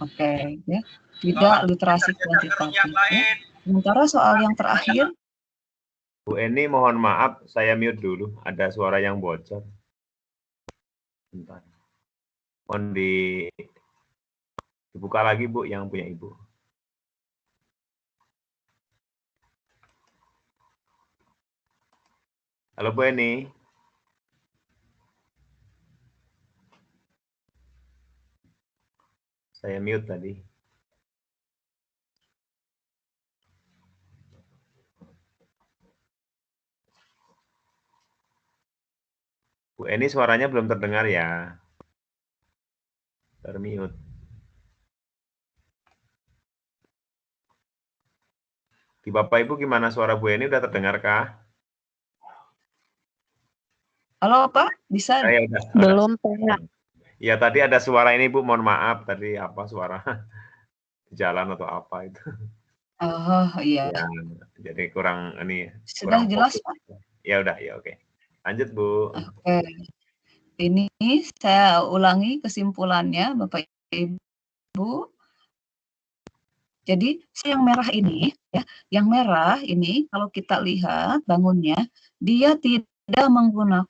Oke, ya. Tidak literasi kuantitatif. Ya. Sementara soal yang terakhir. Bu Eni, mohon maaf, saya mute dulu. Ada suara yang bocor. Bentar. Mohon dibuka lagi, Bu, yang punya Ibu. Halo, Bu Eni. Saya mute tadi. Bu Eni suaranya belum terdengar ya. Termute. Di Bapak Ibu gimana suara Bu Eni, udah terdengarkah? Halo Pak, bisa? Belum Pak. Ya tadi ada suara ini Bu, mohon maaf tadi apa suara jalan atau apa itu. Oh, iya. Ya, jadi kurang ini Sudah kurang jelas, fokus. Pak? Ya udah, ya oke. Lanjut, Bu. Oke. Ini saya ulangi kesimpulannya, Bapak Ibu. Jadi yang merah ini ya, yang merah ini kalau kita lihat bangunnya, dia tidak menggunakan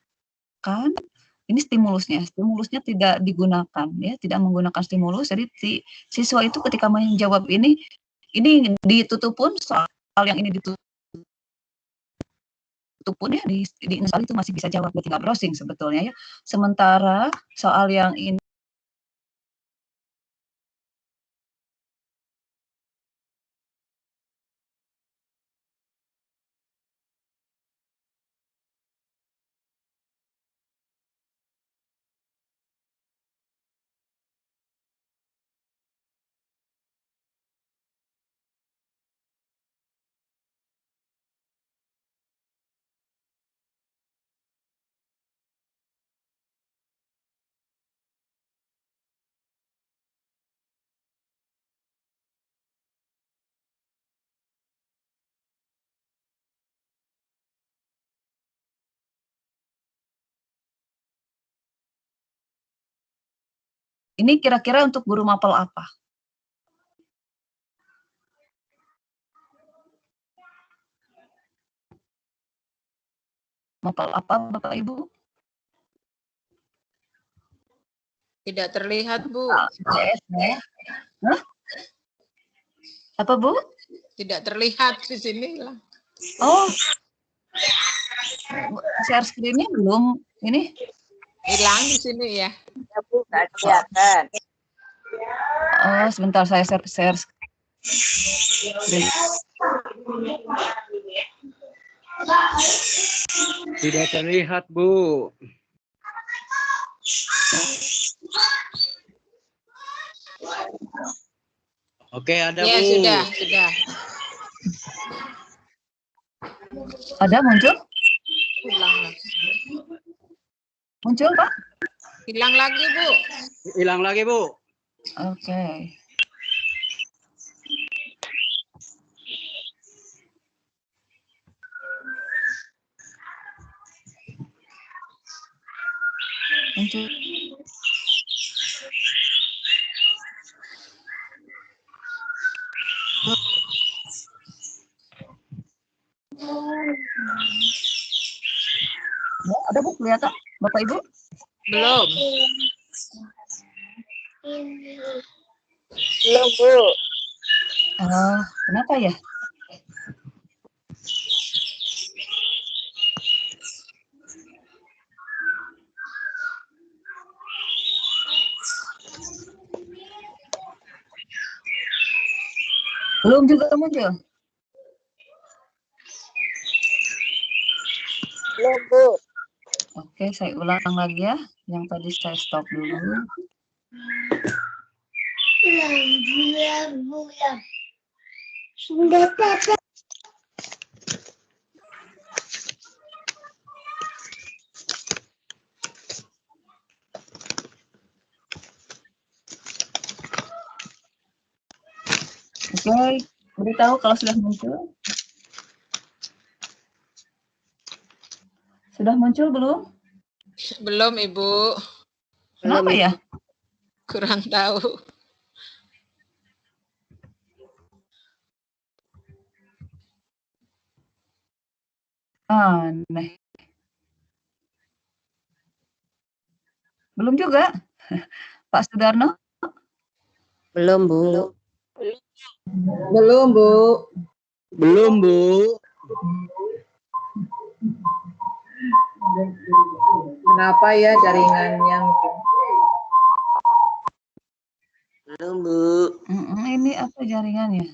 ini stimulusnya tidak digunakan ya, tidak menggunakan stimulus. Jadi siswa itu ketika menjawab ini ditutup pun soal yang ini ditutup pun ya di install itu masih bisa jawab, tinggal browsing sebetulnya ya. Sementara soal yang ini kira-kira untuk guru mapel apa? Mapel apa, Bapak Ibu? Tidak terlihat, Bu. Hah? Apa, Bu? Tidak terlihat di sini lah. Oh, share screen-nya belum ini? Hilang di sini ya. Ya, Bu, nggak kelihatan. Oh, sebentar saya share screen. Tidak terlihat, Bu. Oke, ada, Ya, Bu. sudah. Ada muncul? Hilang lagi. Muncul, Pak? Hilang lagi, Bu. Hilang lagi, Bu. Oke. Muncul. Ya, ada Bu kelihatan, Bapak Ibu? Belum. Belum, Bu. Kenapa ya? Belum juga muncul. Belum, Bu. Oke, saya ulang lagi ya. Yang tadi saya stop dulu. Oke, beritahu kalau sudah muncul. Sudah muncul belum? Belum, Ibu. Kenapa ya? Kurang tahu. Aneh. Belum juga. Pak Sudarno? Belum, Bu. Belum, Bu. Belum, Bu. Kenapa ya jaringannya? Belum, Bu. Ini apa jaringannya?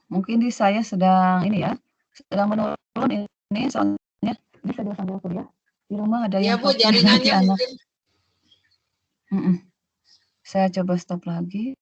Mungkin di saya sedang ini ya, sedang menurun ini soalnya ini saya sambil kuliah. Di rumah ada Ya, yang Bu, jaringannya anak. mungkin. Saya coba stop lagi.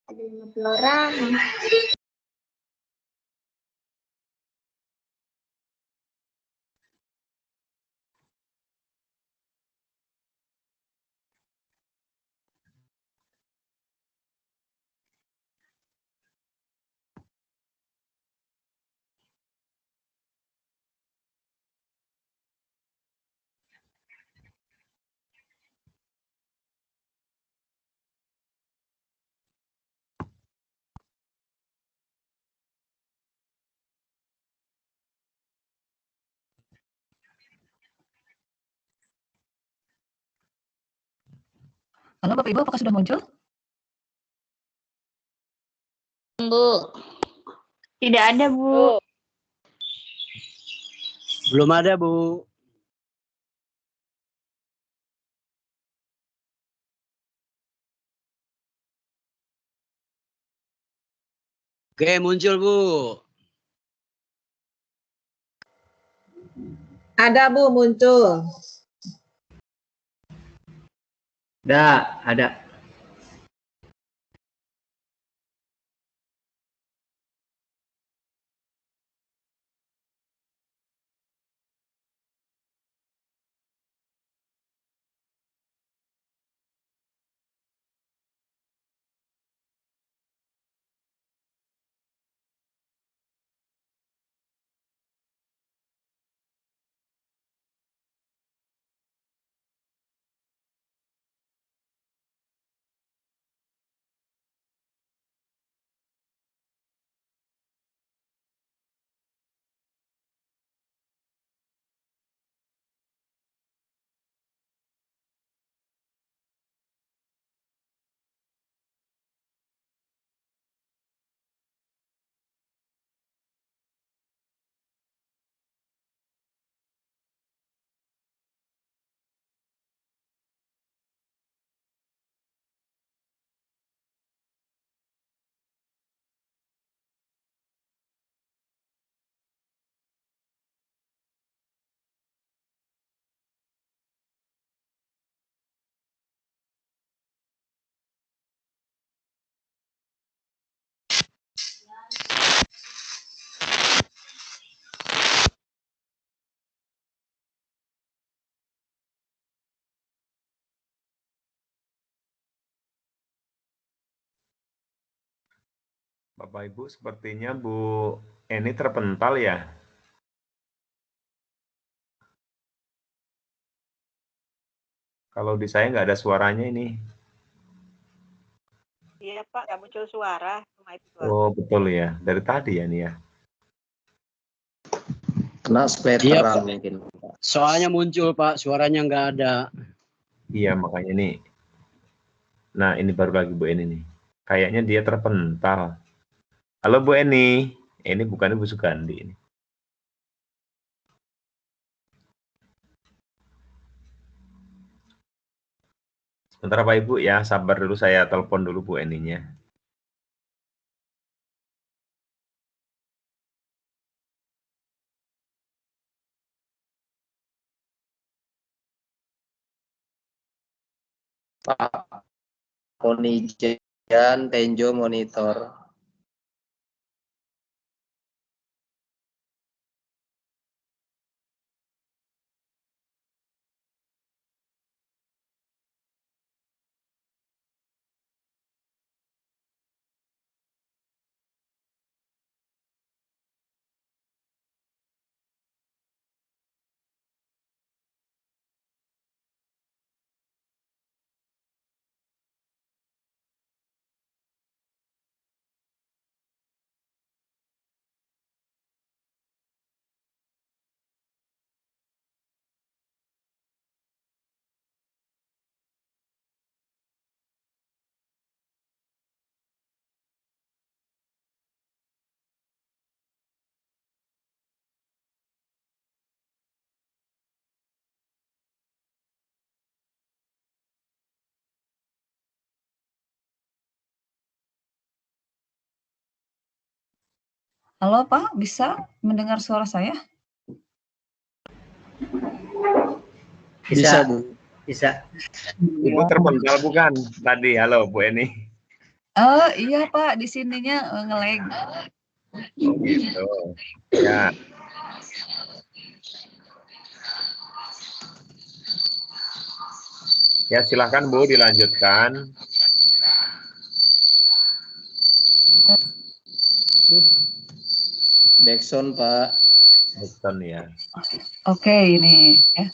Ada 50 orang. Halo Bapak Ibu, apakah sudah muncul? Bu. Tidak ada, Bu. Belum ada, Bu. Oke, muncul, Bu. Ada, Bu, muncul. Ada. Bapak Ibu, sepertinya Bu Eni terpental ya. Kalau di saya nggak ada suaranya ini. Iya, Pak, nggak muncul suara. Oh, betul ya. Dari tadi ya nih ya. Kena Iya, speakeran Pak. mungkin. Soalnya muncul, Pak. Suaranya nggak ada. Iya, makanya nih. Nah, ini baru lagi Bu Eni nih. Kayaknya dia terpental. Halo Bu Eni. Ini bukan Ibu Sugandi ini. Sebentar Pak Ibu ya, sabar dulu saya telepon dulu Bu Eninya. Pak Onijan Tenjo monitor. Halo Pak, bisa mendengar suara saya? Bisa, Bu. Bisa. Ibu terpental bukan tadi? Halo Bu Eni. Oh iya Pak, di sininya nge-lag. Oh gitu. Ya. Ya silahkan Bu dilanjutkan. Backsound Pak. Backsound ya. Oke, ini ya.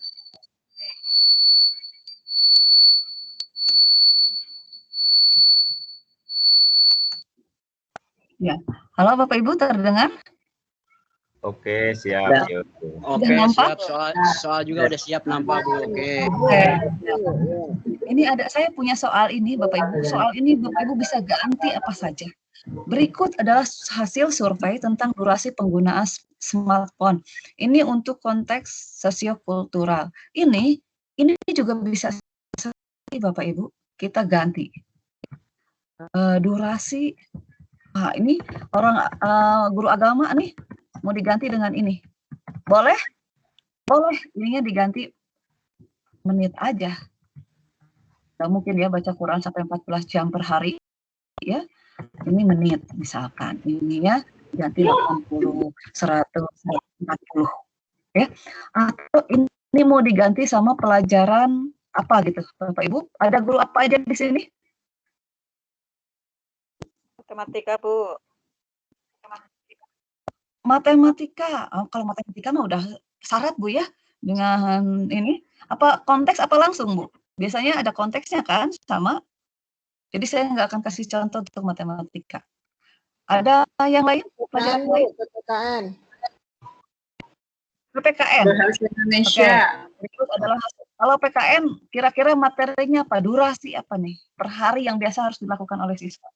Ya, halo Bapak Ibu terdengar? Oke, siap. Udah. Yuk. Oke, nampak? siap. Soal juga udah siap nampak, Bu. Oke. Oke. Ini saya punya soal ini Bapak Ibu. Soal ini Bapak Ibu bisa ganti apa saja. Berikut adalah hasil survei tentang durasi penggunaan smartphone. Ini untuk konteks sosiokultural. Ini juga bisa Bapak Ibu kita ganti. Durasi. Nah, ini orang guru agama nih mau diganti dengan ini. Boleh? Boleh. Ininya diganti menit aja. Nggak mungkin ya baca Quran sampai 14 jam per hari ya. Ini menit misalkan. Ininya ganti 80, 100, 140 ya. Atau ini mau diganti sama pelajaran apa gitu. Bapak Ibu, ada guru apa aja di sini? Matematika, Bu. Matematika. Oh, kalau matematika mah udah syarat Bu ya dengan ini. Apa konteks apa langsung Bu? Biasanya ada konteksnya kan sama. Jadi saya nggak akan kasih contoh untuk matematika. Ada yang lain? Pelajaran lain? PPKN. PPKN. Bahasa Indonesia. Berikut adalah kalau PKN kira-kira materinya apa? Durasi apa nih? Per hari yang biasa harus dilakukan oleh siswa.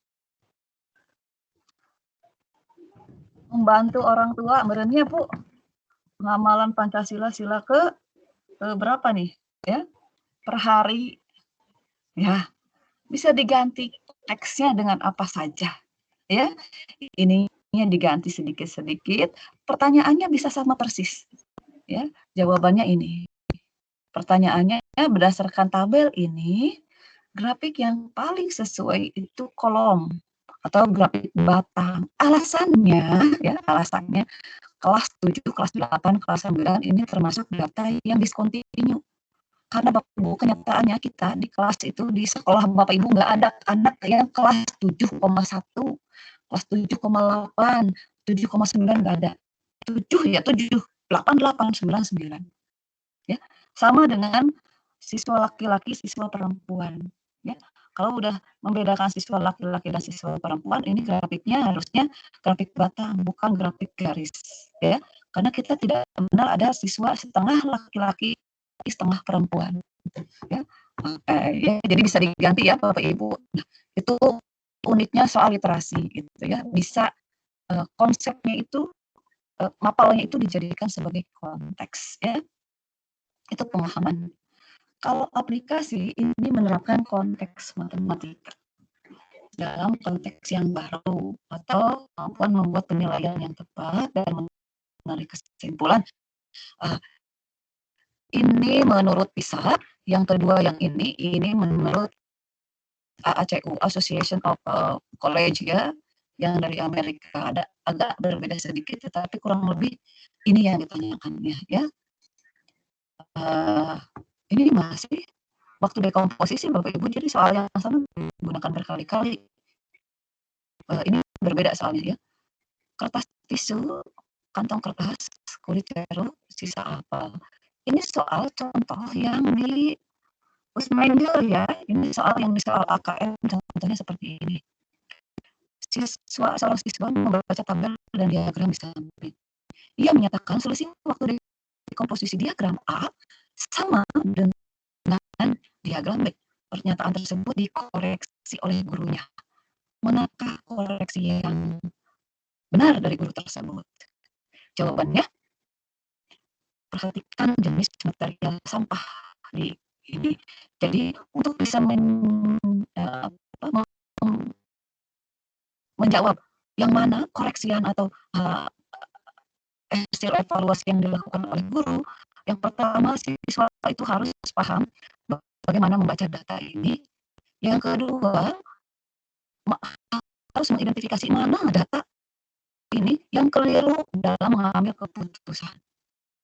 Membantu orang tua, merenya Bu, pengamalan Pancasila sila ke berapa nih? Ya, per hari. Ya, bisa diganti teksnya dengan apa saja. Ya, ininya diganti sedikit-sedikit. Pertanyaannya bisa sama persis. Ya, jawabannya ini. Pertanyaannya berdasarkan tabel ini, grafik yang paling sesuai itu kolom atau grafik batang. Alasannya kelas 7, kelas 8, kelas 9 ini termasuk data yang discontinue. Karena Bapak Ibu, kenyataannya kita di kelas itu di sekolah Bapak Ibu nggak ada anak yang kelas 7,1, kelas 7,8, 7,9 nggak ada. 7 ya, 7, 8, 8, 9, 9. Ya, sama dengan siswa laki-laki, siswa perempuan. Ya, kalau udah membedakan siswa laki-laki dan siswa perempuan, ini grafiknya harusnya grafik batang, bukan grafik garis. Ya, karena kita tidak benar ada siswa setengah laki-laki, setengah perempuan. Ya, ya, jadi bisa diganti ya Bapak Ibu. Nah, itu uniknya soal literasi, gitu ya. Bisa konsepnya itu, mapalnya itu dijadikan sebagai konteks, ya. Itu pemahaman. Kalau aplikasi ini menerapkan konteks matematika dalam konteks yang baru atau kemampuan membuat penilaian yang tepat dan menarik kesimpulan. Ini menurut PISA, yang kedua yang ini menurut AACU, Association of College ya, yang dari Amerika. Ada agak berbeda sedikit, tetapi kurang lebih ini yang ditanyakannya ya. Ini masih waktu dekomposisi Bapak Ibu, jadi soal yang sama digunakan berkali-kali. Ini berbeda soalnya ya. Kertas tisu, kantong kertas, kulit ceruk, sisa apel. Ini soal contoh yang di Usmendel ya. Ini soal yang di soal AKM, contohnya seperti ini. Seorang siswa membaca tabel dan diagram di samping. Ia menyatakan solusi waktu dekomposisi diagram A sama dengan diagram B. Pernyataan tersebut dikoreksi oleh gurunya. Manakah koreksi yang benar dari guru tersebut? Jawabannya, perhatikan jenis material sampah di ini. Jadi untuk bisa menjawab yang mana koreksian atau hasil evaluasi yang dilakukan oleh guru, yang pertama siswa itu harus paham bagaimana membaca data ini. Yang kedua, harus mengidentifikasi mana data ini yang keliru dalam mengambil keputusan.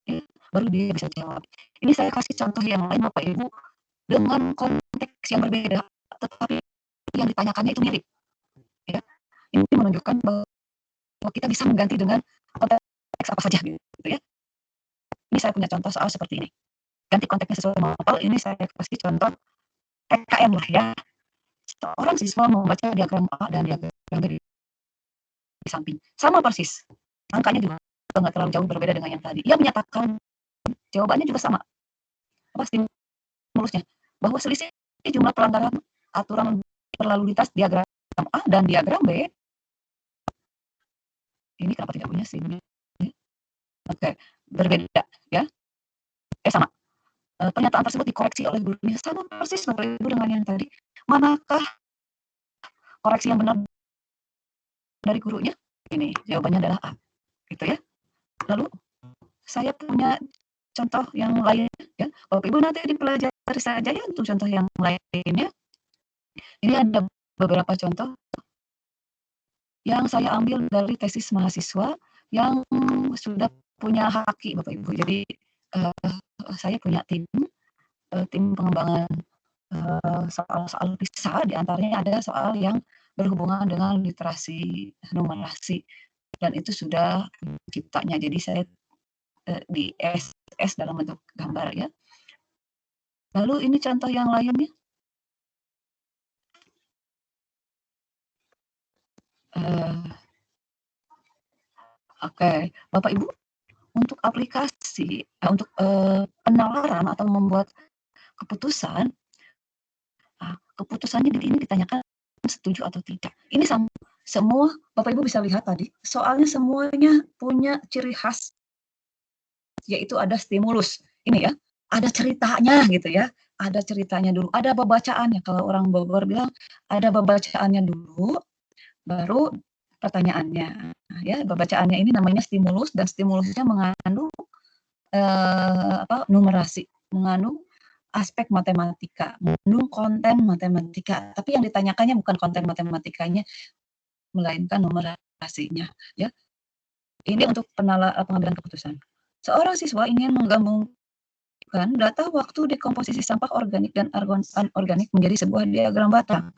Ya, baru dia bisa jawab. Ini saya kasih contoh yang lain Bapak Ibu dengan konteks yang berbeda, tetapi yang ditanyakannya itu mirip. Ya, ini menunjukkan bahwa kita bisa mengganti dengan konteks apa saja gitu ya. Ini saya punya contoh soal seperti ini. Ganti konteksnya sesuai modal. Ini saya kasih contoh PKM lah ya. Seorang siswa membaca diagram A dan diagram B di samping. Sama persis. Angkanya juga nggak terlalu jauh berbeda dengan yang tadi. Ia menyatakan jawabannya juga sama. Apa stimulusnya? Bahwa selisih jumlah pelanggaran aturan berlalu lintas diagram A dan diagram B. Ini kenapa tidak punya sih? Oke, berbeda ya. Sama. Pernyataan tersebut dikoreksi oleh gurunya sama persis Bapak Ibu dengan yang tadi. Manakah koreksi yang benar dari gurunya? Ini jawabannya adalah A, gitu ya. Lalu saya punya contoh yang lain ya. Bapak Ibu nanti dipelajari saja ya untuk contoh yang lainnya. Ini ada beberapa contoh yang saya ambil dari tesis mahasiswa yang sudah punya haki Bapak Ibu. Jadi saya punya tim pengembangan soal-soal PISA, di antaranya ada soal yang berhubungan dengan literasi numerasi dan itu sudah ciptanya. Jadi saya di SS dalam bentuk gambar ya. Lalu ini contoh yang lainnya. Oke, Bapak Ibu, untuk aplikasi, untuk penalaran atau membuat keputusan, keputusannya di ini ditanyakan setuju atau tidak. Ini semua Bapak Ibu bisa lihat tadi, soalnya semuanya punya ciri khas, yaitu ada stimulus. Ini ya, ada ceritanya gitu ya, ada ceritanya dulu, ada pembacaannya. Kalau orang Bogor bilang ada pembacaannya dulu, baru pertanyaannya. Ya, pembacaannya ini namanya stimulus dan stimulusnya mengandung numerasi, mengandung aspek matematika, mengandung konten matematika. Tapi yang ditanyakannya bukan konten matematikanya, melainkan numerasinya. Ya, ini untuk pengambilan keputusan. Seorang siswa ingin menggabungkan data waktu dekomposisi sampah organik dan anorganik menjadi sebuah diagram batang.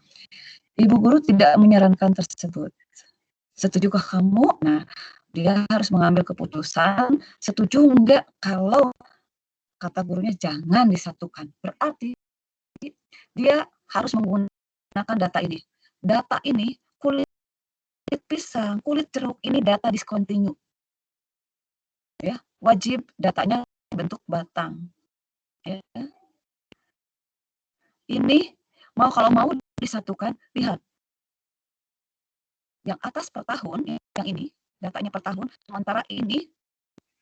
Ibu guru tidak menyarankan tersebut. Setujukah kamu? Nah, dia harus mengambil keputusan, setuju enggak kalau kata gurunya jangan disatukan. Berarti dia harus menggunakan data ini. Data ini, kulit pisang, kulit jeruk ini data diskontinu. Ya, wajib datanya bentuk batang. Ya. Ini kalau mau disatukan, lihat. Yang atas per tahun, yang ini, datanya per tahun, sementara ini,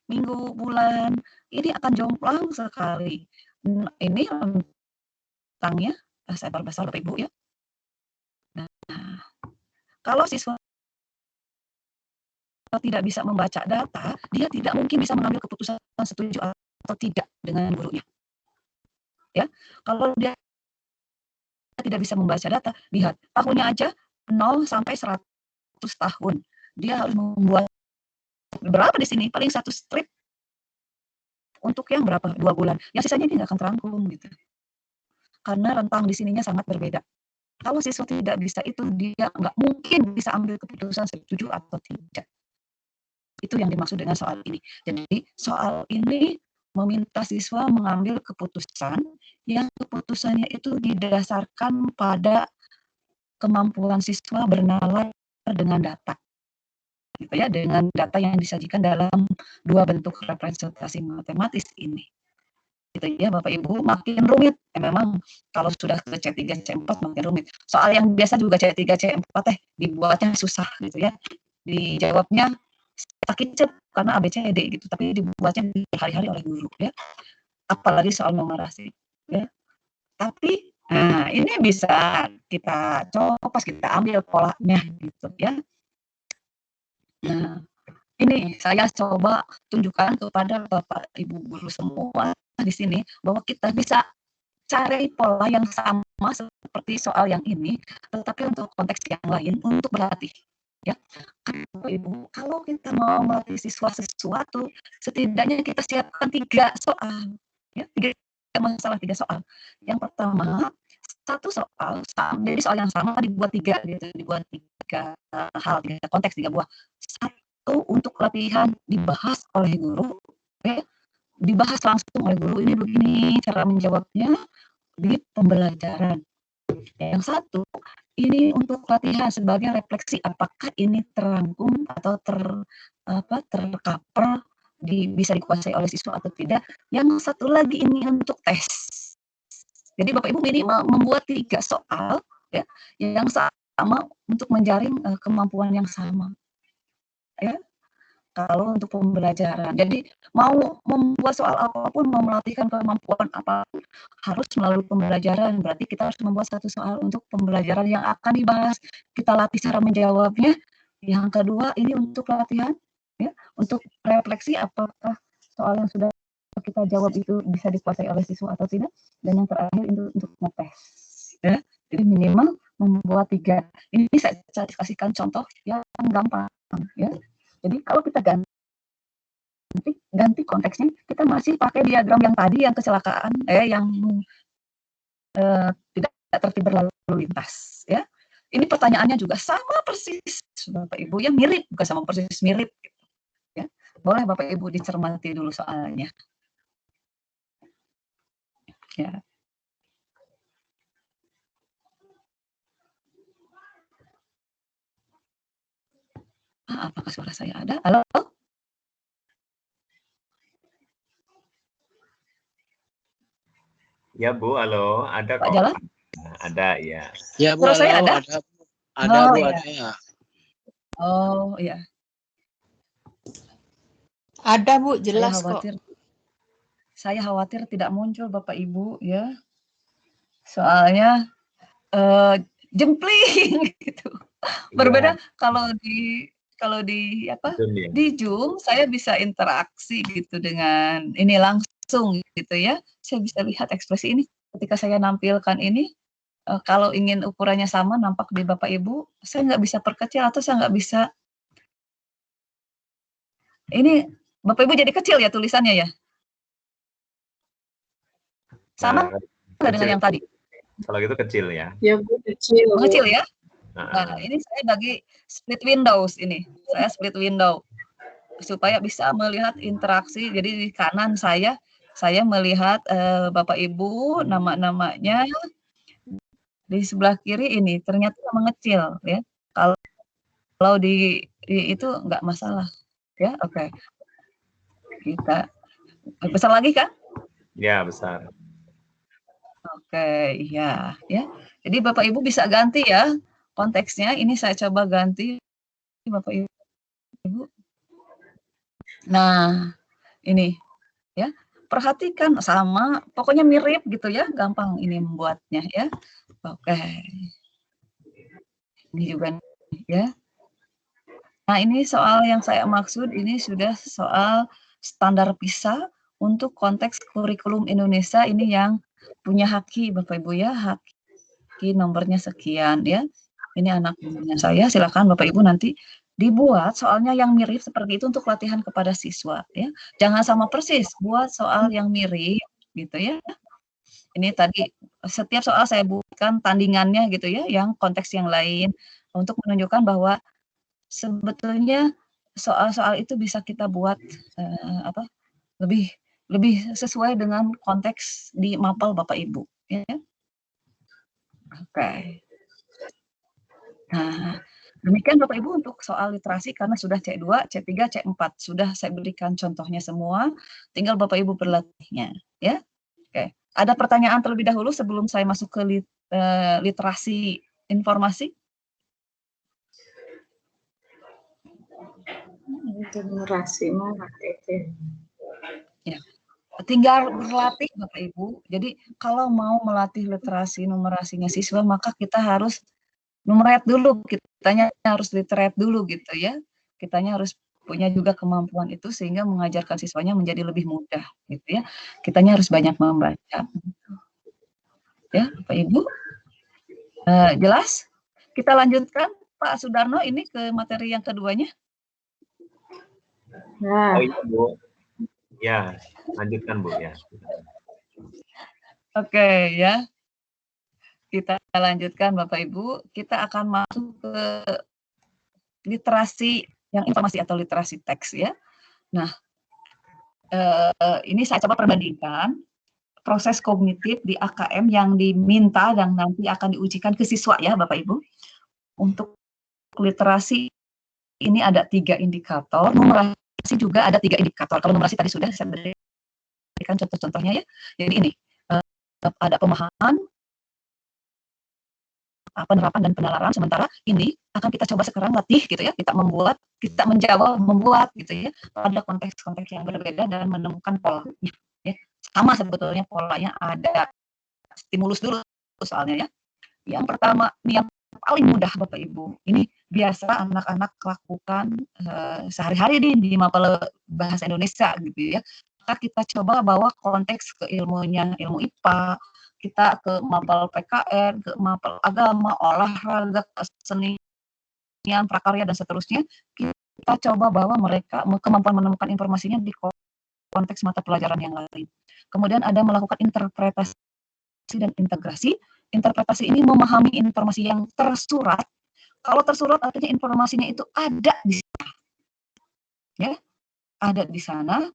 minggu, bulan, ini akan jomplang sekali. Ini rentangnya, saya perbesar Bapak Ibu ya. Nah, kalau siswa tidak bisa membaca data, dia tidak mungkin bisa mengambil keputusan setuju atau tidak dengan gurunya. Ya, kalau dia tidak bisa membaca data, lihat, tahunnya aja 0 sampai 100 tahun. Dia harus membuat berapa di sini? Paling 1 strip untuk yang berapa? 2 bulan. Yang sisanya dia nggak akan terangkum gitu. Karena rentang di sininya sangat berbeda. Kalau siswa tidak bisa itu, dia nggak mungkin bisa ambil keputusan setuju atau tidak. Itu yang dimaksud dengan soal ini. Jadi soal ini meminta siswa mengambil keputusan yang keputusannya itu didasarkan pada kemampuan siswa bernalar dengan data, gitu ya, dengan data yang disajikan dalam 2 bentuk representasi matematis ini, gitu ya Bapak Ibu. Makin rumit, memang kalau sudah ke C3 C4 makin rumit. Soal yang biasa juga C3 C4 dibuatnya susah gitu ya, dijawabnya kicep karena ABCD gitu, tapi dibuatnya berhari-hari oleh guru ya, apalagi soal numerasi ya. Tapi nah, ini bisa kita copas, kita ambil polanya gitu ya. Nah, ini saya coba tunjukkan kepada Bapak Ibu guru semua di sini bahwa kita bisa cari pola yang sama seperti soal yang ini, tetapi untuk konteks yang lain untuk berlatih. Ya, Ibu, kalau kita mau melatih siswa sesuatu, setidaknya kita siapkan 3 soal. Ya, 3 masalah, 3 soal. Yang pertama, 1 soal, jadi soal yang sama dibuat 3 gitu, dibuat 3 hal, 3 konteks, 3 buah. 1 untuk latihan dibahas oleh guru, ya, dibahas langsung oleh guru, ini begini cara menjawabnya di pembelajaran. Yang 1 ini untuk latihan sebagai refleksi, apakah ini terangkum atau tercover bisa dikuasai oleh siswa atau tidak. Yang 1 lagi ini untuk tes. Jadi Bapak Ibu minimal membuat 3 soal ya yang sama untuk menjaring kemampuan yang sama. Ya. Kalau untuk pembelajaran. Jadi mau membuat soal apapun, mau melatihkan kemampuan apapun, harus melalui pembelajaran. Berarti kita harus membuat 1 soal untuk pembelajaran yang akan dibahas. Kita latih cara menjawabnya. Yang kedua, ini untuk latihan, ya, untuk refleksi apakah soal yang sudah kita jawab itu bisa dikuasai oleh siswa atau tidak. Dan yang terakhir itu untuk ngetes. Ya. Jadi minimal membuat 3. Ini saya kasihkan contoh yang gampang. Ya. Jadi kalau kita ganti konteksnya, kita masih pakai diagram yang tadi, yang kecelakaan, yang tidak tertib berlalu lintas. Ya, ini pertanyaannya juga sama persis, Bapak Ibu, yang mirip, bukan sama persis, mirip. Ya, boleh Bapak Ibu dicermati dulu soalnya. Ya. Apakah suara saya ada? Halo? Ya Bu, halo, ada Pak kok. Jalan? Ada ya. Ya Bu, Suara saya halo, ada? Ada Oh, Bu, iya. ada. Oh iya. Ada Bu, jelas kok. Saya khawatir tidak muncul Bapak Ibu ya. Soalnya jempling gitu. Berbeda kalau di di Zoom saya bisa interaksi gitu dengan ini langsung gitu ya. Saya bisa lihat ekspresi ini ketika saya nampilkan ini. Kalau ingin ukurannya sama nampak di Bapak Ibu, saya nggak bisa perkecil atau saya nggak bisa. Ini Bapak Ibu jadi kecil ya tulisannya ya? Sama nggak dengan yang tadi? Kalau gitu kecil ya? Ya Bu, kecil. Kecil ya? Nah, ini saya bagi split windows ini. Saya split window supaya bisa melihat interaksi. Jadi di kanan saya melihat Bapak Ibu, nama-namanya. Di sebelah kiri ini ternyata mengecil ya. Kalau di itu enggak masalah ya. Oke. Kita besar lagi kan? Ya, besar. Oke, iya ya. Jadi Bapak Ibu bisa ganti ya konteksnya. Ini saya coba ganti Bapak Ibu. Nah, ini ya. Perhatikan sama, pokoknya mirip gitu ya, gampang ini membuatnya ya. Oke. Ini juga ya. Nah, ini soal yang saya maksud ini sudah soal standar PISA untuk konteks kurikulum Indonesia ini yang punya haki Bapak Ibu ya, haki nomornya sekian ya. Ini anak buahnya saya, silakan Bapak Ibu nanti dibuat soalnya yang mirip seperti itu untuk latihan kepada siswa ya. Jangan sama persis, buat soal yang mirip gitu ya. Ini tadi setiap soal saya buatkan tandingannya gitu ya, yang konteks yang lain untuk menunjukkan bahwa sebetulnya soal-soal itu bisa kita buat lebih sesuai dengan konteks di mapel Bapak Ibu ya. Oke. Nah, demikian Bapak Ibu untuk soal literasi karena sudah C2, C3, C4 sudah saya berikan contohnya semua, tinggal Bapak Ibu berlatihnya ya. Oke. Ada pertanyaan terlebih dahulu sebelum saya masuk ke literasi informasi? Ya. Tinggal berlatih Bapak Ibu. Jadi kalau mau melatih literasi numerasinya siswa maka kita harus numerat dulu, kitanya harus literate dulu gitu ya. Kitanya harus punya juga kemampuan itu sehingga mengajarkan siswanya menjadi lebih mudah gitu ya. Kitanya harus banyak membaca. Ya, Bapak Ibu. Jelas? Kita lanjutkan Pak Sudarno ini ke materi yang keduanya. Nah, Oh iya Bu. Ya, lanjutkan Bu ya. Oke ya. Kita lanjutkan Bapak Ibu. Kita akan masuk ke literasi yang informasi atau literasi teks ya. Nah, ini saya coba perbandingkan proses kognitif di AKM yang diminta dan nanti akan diujikan ke siswa ya Bapak Ibu. Untuk literasi ini ada 3 indikator, numerasi juga ada 3 indikator. Kalau numerasi tadi sudah saya berikan contoh-contohnya ya. Jadi ini ada pemahaman, penerapan dan penalaran. Sementara ini akan kita coba sekarang latih gitu ya, kita membuat gitu ya pada konteks-konteks yang berbeda dan menemukan polanya ya. Sama sebetulnya polanya, ada stimulus dulu soalnya ya. Yang pertama yang paling mudah Bapak Ibu, ini biasa anak-anak lakukan sehari-hari di mapel bahasa Indonesia gitu ya. Maka kita coba bawa konteks ke ilmunya, ilmu IPA, kita ke mapel PKN, ke mapel agama, olahraga, kesenian, prakarya dan seterusnya. Kita coba bawa mereka kemampuan menemukan informasinya di konteks mata pelajaran yang lain. Kemudian ada melakukan interpretasi dan integrasi. Interpretasi ini memahami informasi yang tersurat. Kalau tersurat artinya informasinya itu ada di sana. Ya, ada di sana.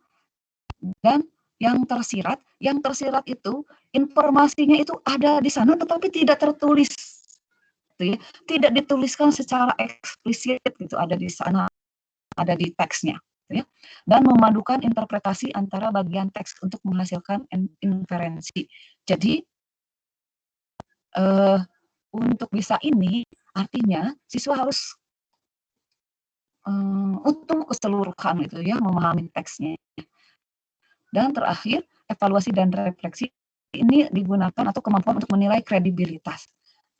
Dan yang tersirat itu informasinya itu ada di sana tetapi tidak tertulis. Gitu ya. Tidak dituliskan secara eksplisit gitu, ada di sana, ada di teksnya. Gitu ya. Dan memadukan interpretasi antara bagian teks untuk menghasilkan inferensi. Jadi untuk bisa ini artinya siswa harus utuh keseluruhan gitu ya, memahami teksnya. Dan terakhir, evaluasi dan refleksi ini digunakan atau kemampuan untuk menilai kredibilitas,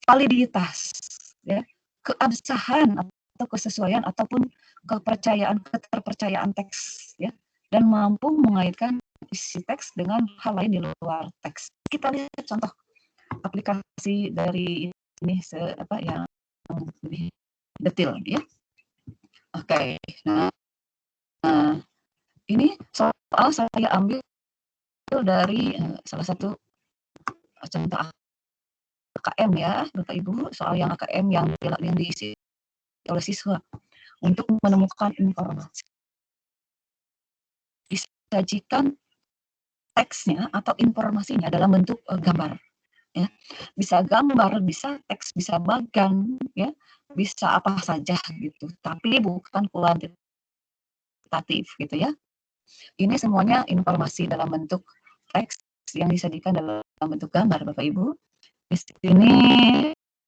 validitas, ya, keabsahan atau kesesuaian ataupun keterpercayaan teks, ya, dan mampu mengaitkan isi teks dengan hal lain di luar teks. Kita lihat contoh aplikasi dari ini yang lebih detail ya. Oke, nah ini soal saya ambil dari salah satu contoh AKM ya, Bapak Ibu, soal yang AKM yang diisi oleh siswa untuk menemukan informasi. Disajikan teksnya atau informasinya dalam bentuk gambar. Ya. Bisa gambar, bisa teks, bisa bagan, ya, bisa apa saja gitu. Tapi bukan kuantitatif gitu ya. Ini semuanya informasi dalam bentuk teks yang disajikan dalam bentuk gambar, Bapak Ibu. Di sini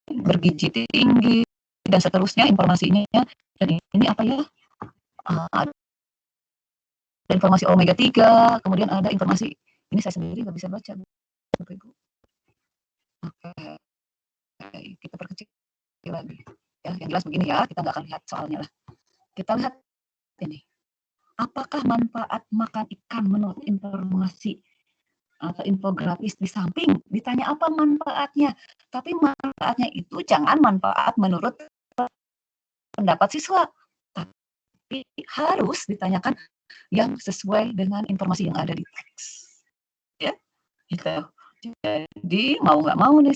bergizi tinggi dan seterusnya informasinya. Dan ini apa ya? Ada informasi omega 3, kemudian ada informasi, ini saya sendiri nggak bisa baca, Bapak Ibu. Oke, kita perkecil lagi. Ya, yang jelas begini ya, kita nggak akan lihat soalnya lah. Kita lihat ini. Apakah manfaat makan ikan menurut informasi atau infografis di samping? Ditanya apa manfaatnya? Tapi manfaatnya itu jangan manfaat menurut pendapat siswa. Tapi harus ditanyakan yang sesuai dengan informasi yang ada di teks. Ya, gitu. Jadi mau nggak mau nih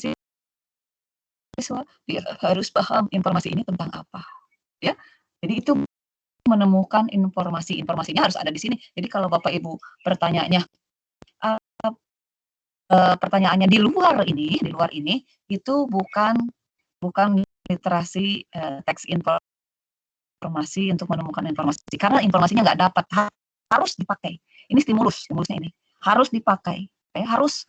siswa dia harus paham informasi ini tentang apa. Ya, jadi itu menemukan informasinya harus ada di sini. Jadi kalau Bapak Ibu pertanyaannya di luar ini itu bukan literasi teks informasi untuk menemukan informasi, karena informasinya nggak dapat, harus dipakai. Ini stimulusnya ini harus dipakai, ya, harus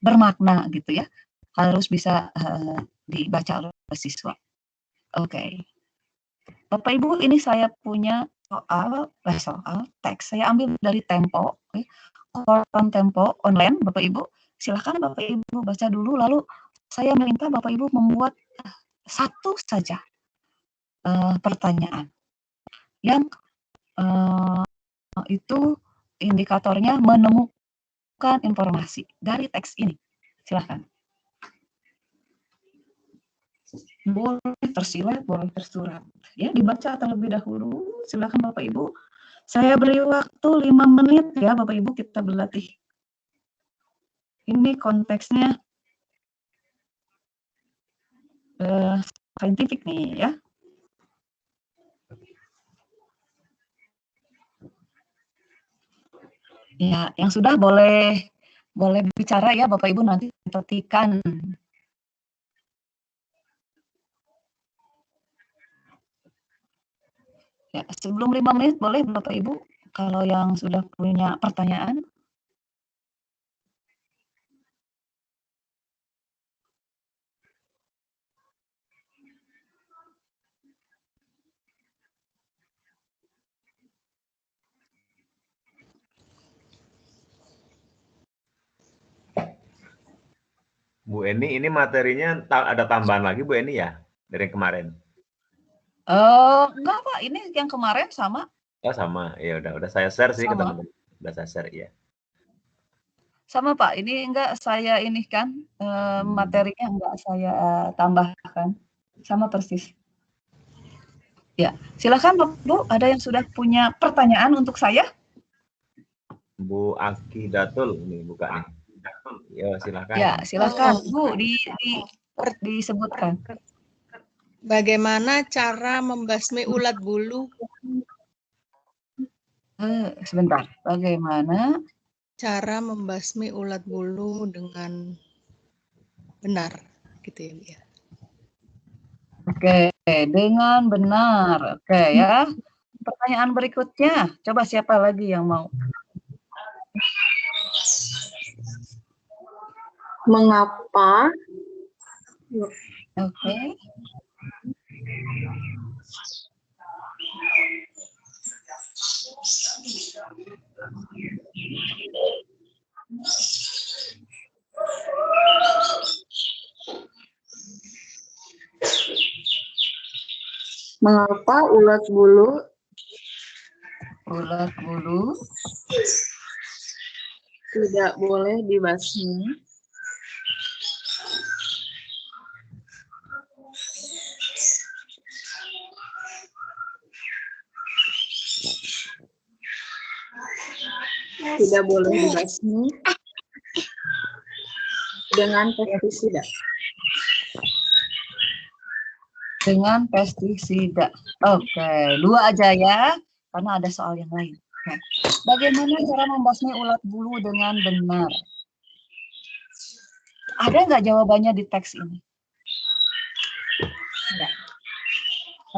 bermakna gitu ya, harus bisa dibaca oleh siswa. Oke. Bapak Ibu, ini saya punya soal teks. Saya ambil dari Tempo, koran Tempo online, Bapak Ibu. Silakan Bapak Ibu baca dulu, lalu saya minta Bapak Ibu membuat satu saja pertanyaan yang itu indikatornya menemukan informasi dari teks ini. Silakan. Boleh tersilat, boleh tersurat. Ya, dibaca terlebih dahulu. Silakan Bapak Ibu. Saya beri waktu 5 menit ya Bapak Ibu, kita berlatih. Ini konteksnya saintifik nih ya. Ya, yang sudah boleh bicara ya Bapak Ibu, nanti ketikkan. Ya, sebelum 5 menit boleh Bapak Ibu kalau yang sudah punya pertanyaan. Bu Eni, ini materinya ada tambahan lagi Bu Eni ya dari kemarin? Enggak Pak, ini yang kemarin sama. Oh sama, ya udah saya share sih ke Sama. teman-teman. Udah saya share ya. Sama Pak, ini enggak saya ini kan materinya enggak saya tambahkan, sama persis. Ya, silakan Bu, ada yang sudah punya pertanyaan untuk saya? Bu Aki Datul ini buka nih. Ya silakan. Ya, silakan Bu disebutkan. Bagaimana cara membasmi ulat bulu? Sebentar, bagaimana cara membasmi ulat bulu dengan benar, gitu ya. Oke, dengan benar. Oke ya. Pertanyaan berikutnya, coba siapa lagi yang mau? Mengapa? Oke. Mengapa ulat bulu tidak boleh dibasmi? Tidak boleh dibasmi dengan pestisida. Dengan pestisida. Oke, 2 aja ya, karena ada soal yang lain. Oke. Bagaimana cara membasmi ulat bulu dengan benar? Ada nggak jawabannya di teks ini?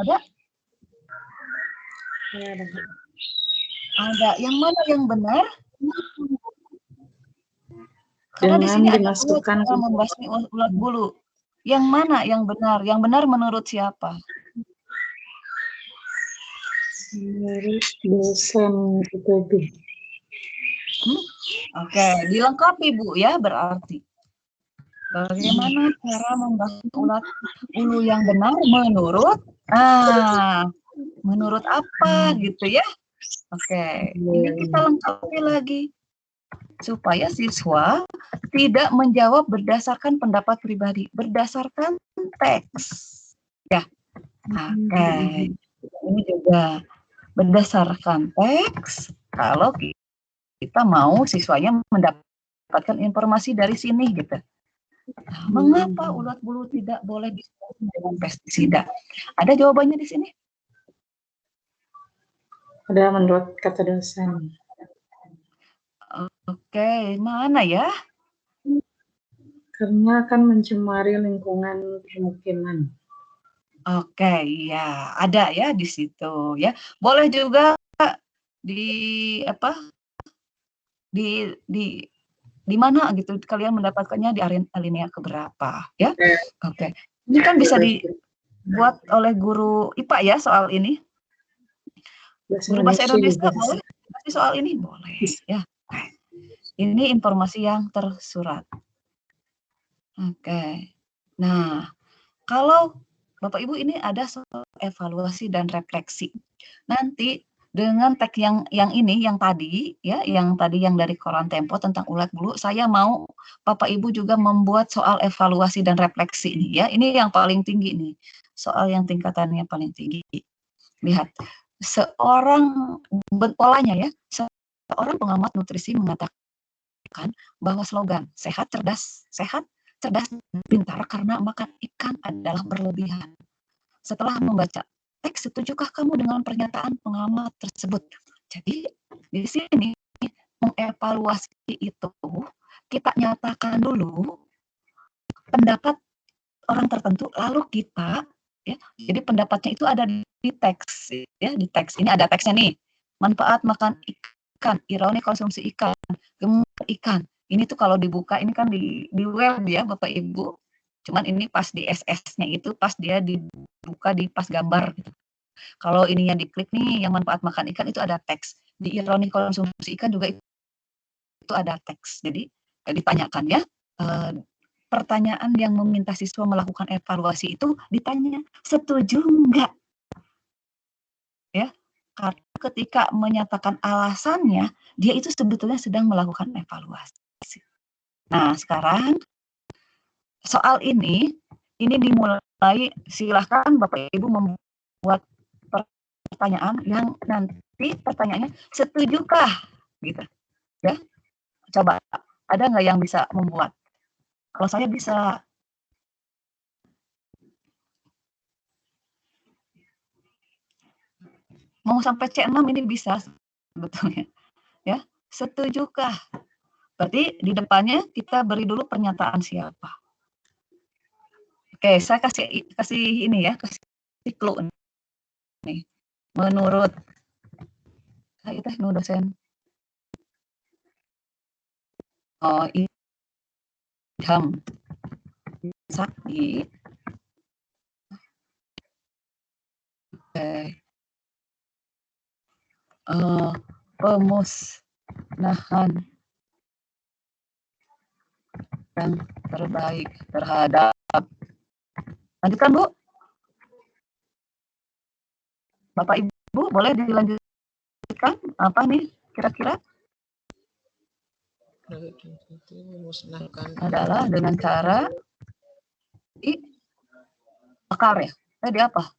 Ada? Ada. Yang mana yang benar? Karena di sini ada cara membasmi ulat bulu. Yang mana yang benar? Yang benar menurut siapa? Menurut dosen IPB. Oke, dilengkapi Bu ya berarti. Bagaimana cara membasmi ulat bulu yang benar menurut? Menurut apa gitu ya? Oke, ini kita lengkapi lagi supaya siswa tidak menjawab berdasarkan pendapat pribadi, berdasarkan teks. Ya, oke. Ini juga berdasarkan teks. Kalau kita mau siswanya mendapatkan informasi dari sini gitu. Nah, mengapa ulat bulu tidak boleh dibasmi dengan pestisida? Ada jawabannya di sini? Ada menurut kata dosen. Oke, mana ya? Karena akan mencemari lingkungan permukiman. Oke, ya ada ya di situ ya. Boleh juga di apa? Di mana gitu kalian mendapatkannya di alinea keberapa ya? Oke. Ini kan bisa dibuat oleh guru IPA ya soal ini. Guru bahasa Indonesia boleh kasih soal ini boleh ya. Ini informasi yang tersurat. Oke. Nah, kalau Bapak Ibu ini ada soal evaluasi dan refleksi. Nanti dengan teks yang ini, yang tadi ya, yang dari koran Tempo tentang ulat bulu, saya mau Bapak Ibu juga membuat soal evaluasi dan refleksi nih ya. Ini yang paling tinggi nih. Soal yang tingkatannya paling tinggi. Lihat, polanya ya, seorang pengamat nutrisi mengatakan bahwa slogan sehat, cerdas, pintar karena makan ikan adalah berlebihan. Setelah membaca teks, setujukah kamu dengan pernyataan pengamat tersebut? Jadi di sini mengevaluasi itu kita nyatakan dulu pendapat orang tertentu, lalu kita ya, jadi pendapatnya itu ada di teks ya, di teks ini ada teksnya nih, manfaat makan ikan, ironi konsumsi ikan, gemar ikan. Ini tuh kalau dibuka ini kan di web ya Bapak Ibu, cuman ini pas di SS-nya itu pas dia dibuka di pas gambar gitu. Kalau ininya diklik nih yang manfaat makan ikan itu ada teks, di ironi konsumsi ikan juga itu ada teks. Jadi ditanyakan ya, pertanyaan yang meminta siswa melakukan evaluasi itu ditanya, setuju enggak? Ya, karena ketika menyatakan alasannya, dia itu sebetulnya sedang melakukan evaluasi. Nah, sekarang soal ini dimulai, silahkan Bapak Ibu membuat pertanyaan yang nanti pertanyaannya setujukah gitu ya. Coba ada nggak yang bisa membuat? Kalau saya bisa. Mau sampai C6 ini bisa sebetulnya ya. Setujukah? Berarti di depannya kita beri dulu pernyataan siapa. Oke, saya kasih ini ya, kasih clue nih. Menurut itu dosen Ilham Sakti. Pemusnahan yang terbaik terhadap, lanjutkan Bu. Bapak Ibu boleh dilanjutkan apa nih kira-kira? Adalah dengan cara bakar ya? Tadi apa?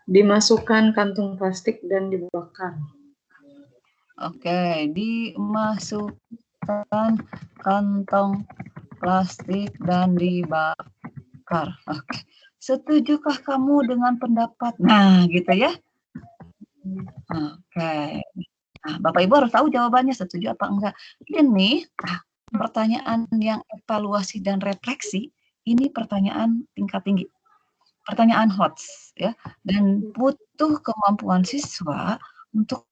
Dimasukkan kantung plastik dan dibakar. Oke, dimasukkan kantong plastik dan dibakar. Oke. Setujukah kamu dengan pendapat? Nah, gitu ya. Oke. Nah, Bapak Ibu harus tahu jawabannya setuju apa enggak. Ini pertanyaan yang evaluasi dan refleksi, ini pertanyaan tingkat tinggi. Pertanyaan HOTS ya, dan butuh kemampuan siswa untuk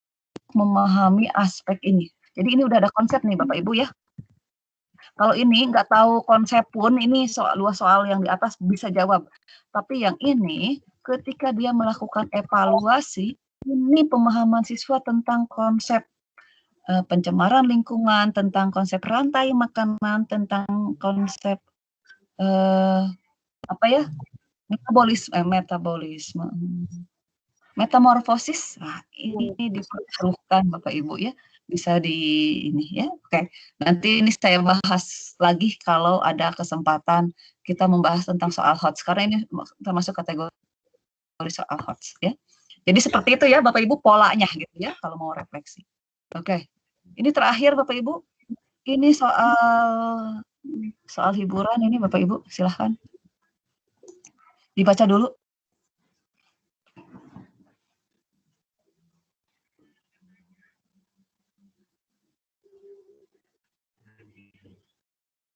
memahami aspek ini. Jadi ini udah ada konsep nih Bapak Ibu ya. Kalau ini nggak tahu konsep pun, ini luas soal yang di atas bisa jawab. Tapi yang ini ketika dia melakukan evaluasi, ini pemahaman siswa tentang konsep pencemaran lingkungan, tentang konsep rantai makanan, tentang konsep apa ya, metabolisme, metamorfosis. Nah, ini diperlukan Bapak Ibu ya, bisa di ini ya. Oke, nanti ini saya bahas lagi kalau ada kesempatan kita membahas tentang soal HOTS, karena ini termasuk kategori soal HOTS ya. Jadi seperti itu ya Bapak Ibu polanya gitu ya kalau mau refleksi. Oke, ini terakhir Bapak Ibu, ini soal hiburan ini Bapak Ibu silahkan dibaca dulu.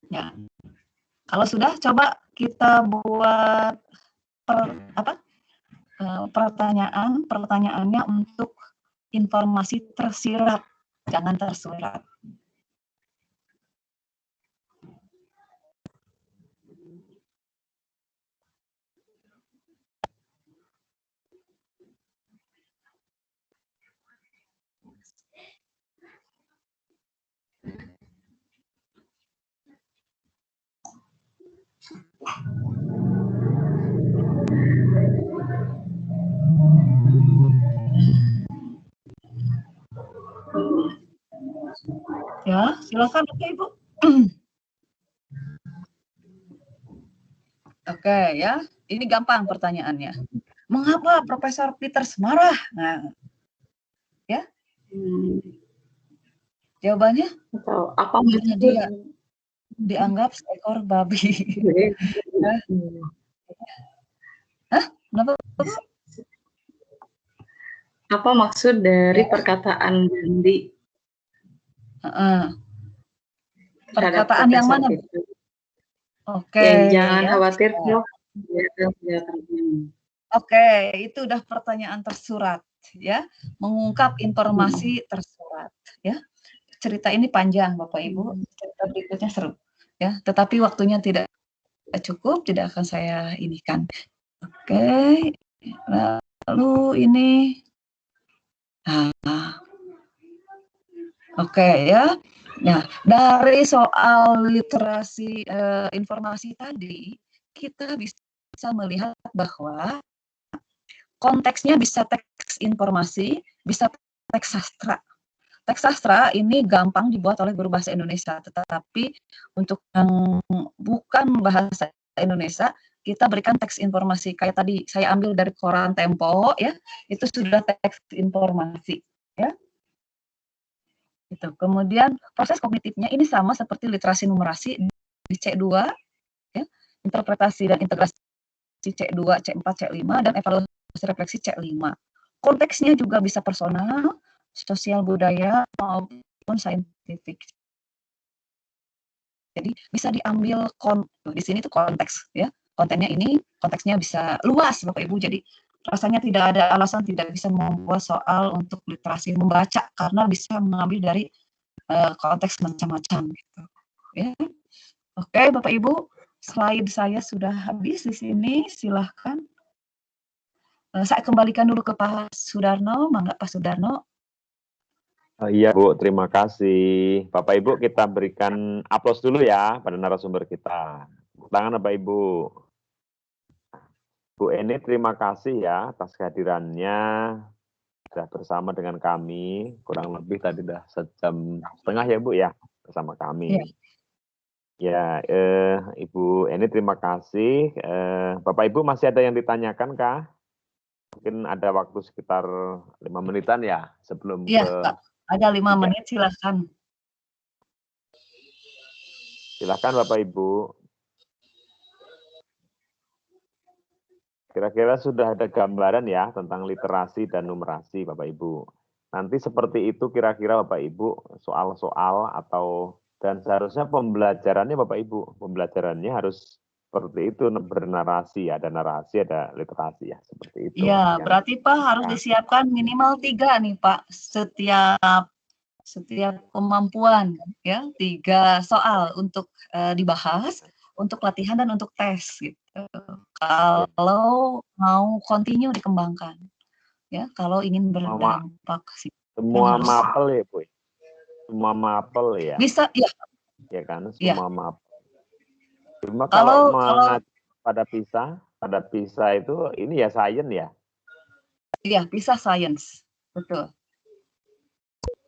Ya, kalau sudah coba kita buat pertanyaannya untuk informasi tersirat, jangan tersurat. Ya, silakan Bapak Ibu. Oke ya, ini gampang pertanyaannya. Mengapa Profesor Peters marah? Nah, ya, jawabannya Atau apa karena maksud? dia dianggap seekor babi. Hah? Kenapa? Apa maksud dari perkataan Gandhi? Perkataan yang mana? Oke. Jangan ya. khawatir, Prof. Oke, itu udah pertanyaan tersurat, ya, mengungkap informasi tersurat, ya. Cerita ini panjang, Bapak Ibu. Cerita berikutnya seru, ya. Tetapi waktunya tidak cukup, tidak akan saya inikan. Oke, lalu ini, oke ya. Nah, dari soal literasi informasi tadi, kita bisa melihat bahwa konteksnya bisa teks informasi, bisa teks sastra. Teks sastra ini gampang dibuat oleh guru bahasa Indonesia, tetapi untuk yang bukan bahasa Indonesia, kita berikan teks informasi. Kayak tadi saya ambil dari koran Tempo, ya, itu sudah teks informasi, ya. Itu. Kemudian proses kognitifnya ini sama seperti literasi numerasi di C2, ya, interpretasi dan integrasi C2, C4, C5, dan evaluasi refleksi C5. Konteksnya juga bisa personal, sosial budaya, maupun saintifik. Jadi bisa diambil di sini tuh konteks, ya. Kontennya ini, konteksnya bisa luas, Bapak Ibu. Jadi rasanya tidak ada alasan tidak bisa membuat soal untuk literasi membaca karena bisa mengambil dari konteks macam-macam gitu, ya. Oke, Bapak Ibu, slide saya sudah habis di sini. Silahkan. Saya kembalikan dulu ke Pak Sudarno. Mangga Pak Sudarno. Iya Bu, terima kasih. Bapak Ibu kita berikan aplaus dulu ya pada narasumber kita. Tangan Bapak Ibu. Bu Eni terima kasih ya atas kehadirannya. Sudah bersama dengan kami, kurang lebih tadi sudah 1,5 jam ya Bu ya, bersama kami. Ya, Ibu Eni terima kasih. Bapak Ibu masih ada yang ditanyakan kah? Mungkin ada waktu sekitar 5 menitan ya sebelum Pak. Ada 5 menit, silahkan. Silahkan Bapak Ibu. Kira-kira sudah ada gambaran ya tentang literasi dan numerasi Bapak Ibu. Nanti seperti itu kira-kira Bapak Ibu soal-soal dan seharusnya pembelajarannya Bapak Ibu. Pembelajarannya harus seperti itu, bernarasi, ada narasi, ada literasi ya, seperti itu. Iya, berarti Pak harus disiapkan minimal 3 nih Pak, setiap kemampuan ya, 3 soal untuk dibahas, untuk latihan dan untuk tes gitu. Kalau mau continue dikembangkan, ya, kalau ingin berdampak sih. Semua mapel ya Bu, semua mapel ya. Bisa ya. Ya kan, semua mapel. Cuma kalau pada PISA itu ini ya sains ya. Iya, PISA Science, betul.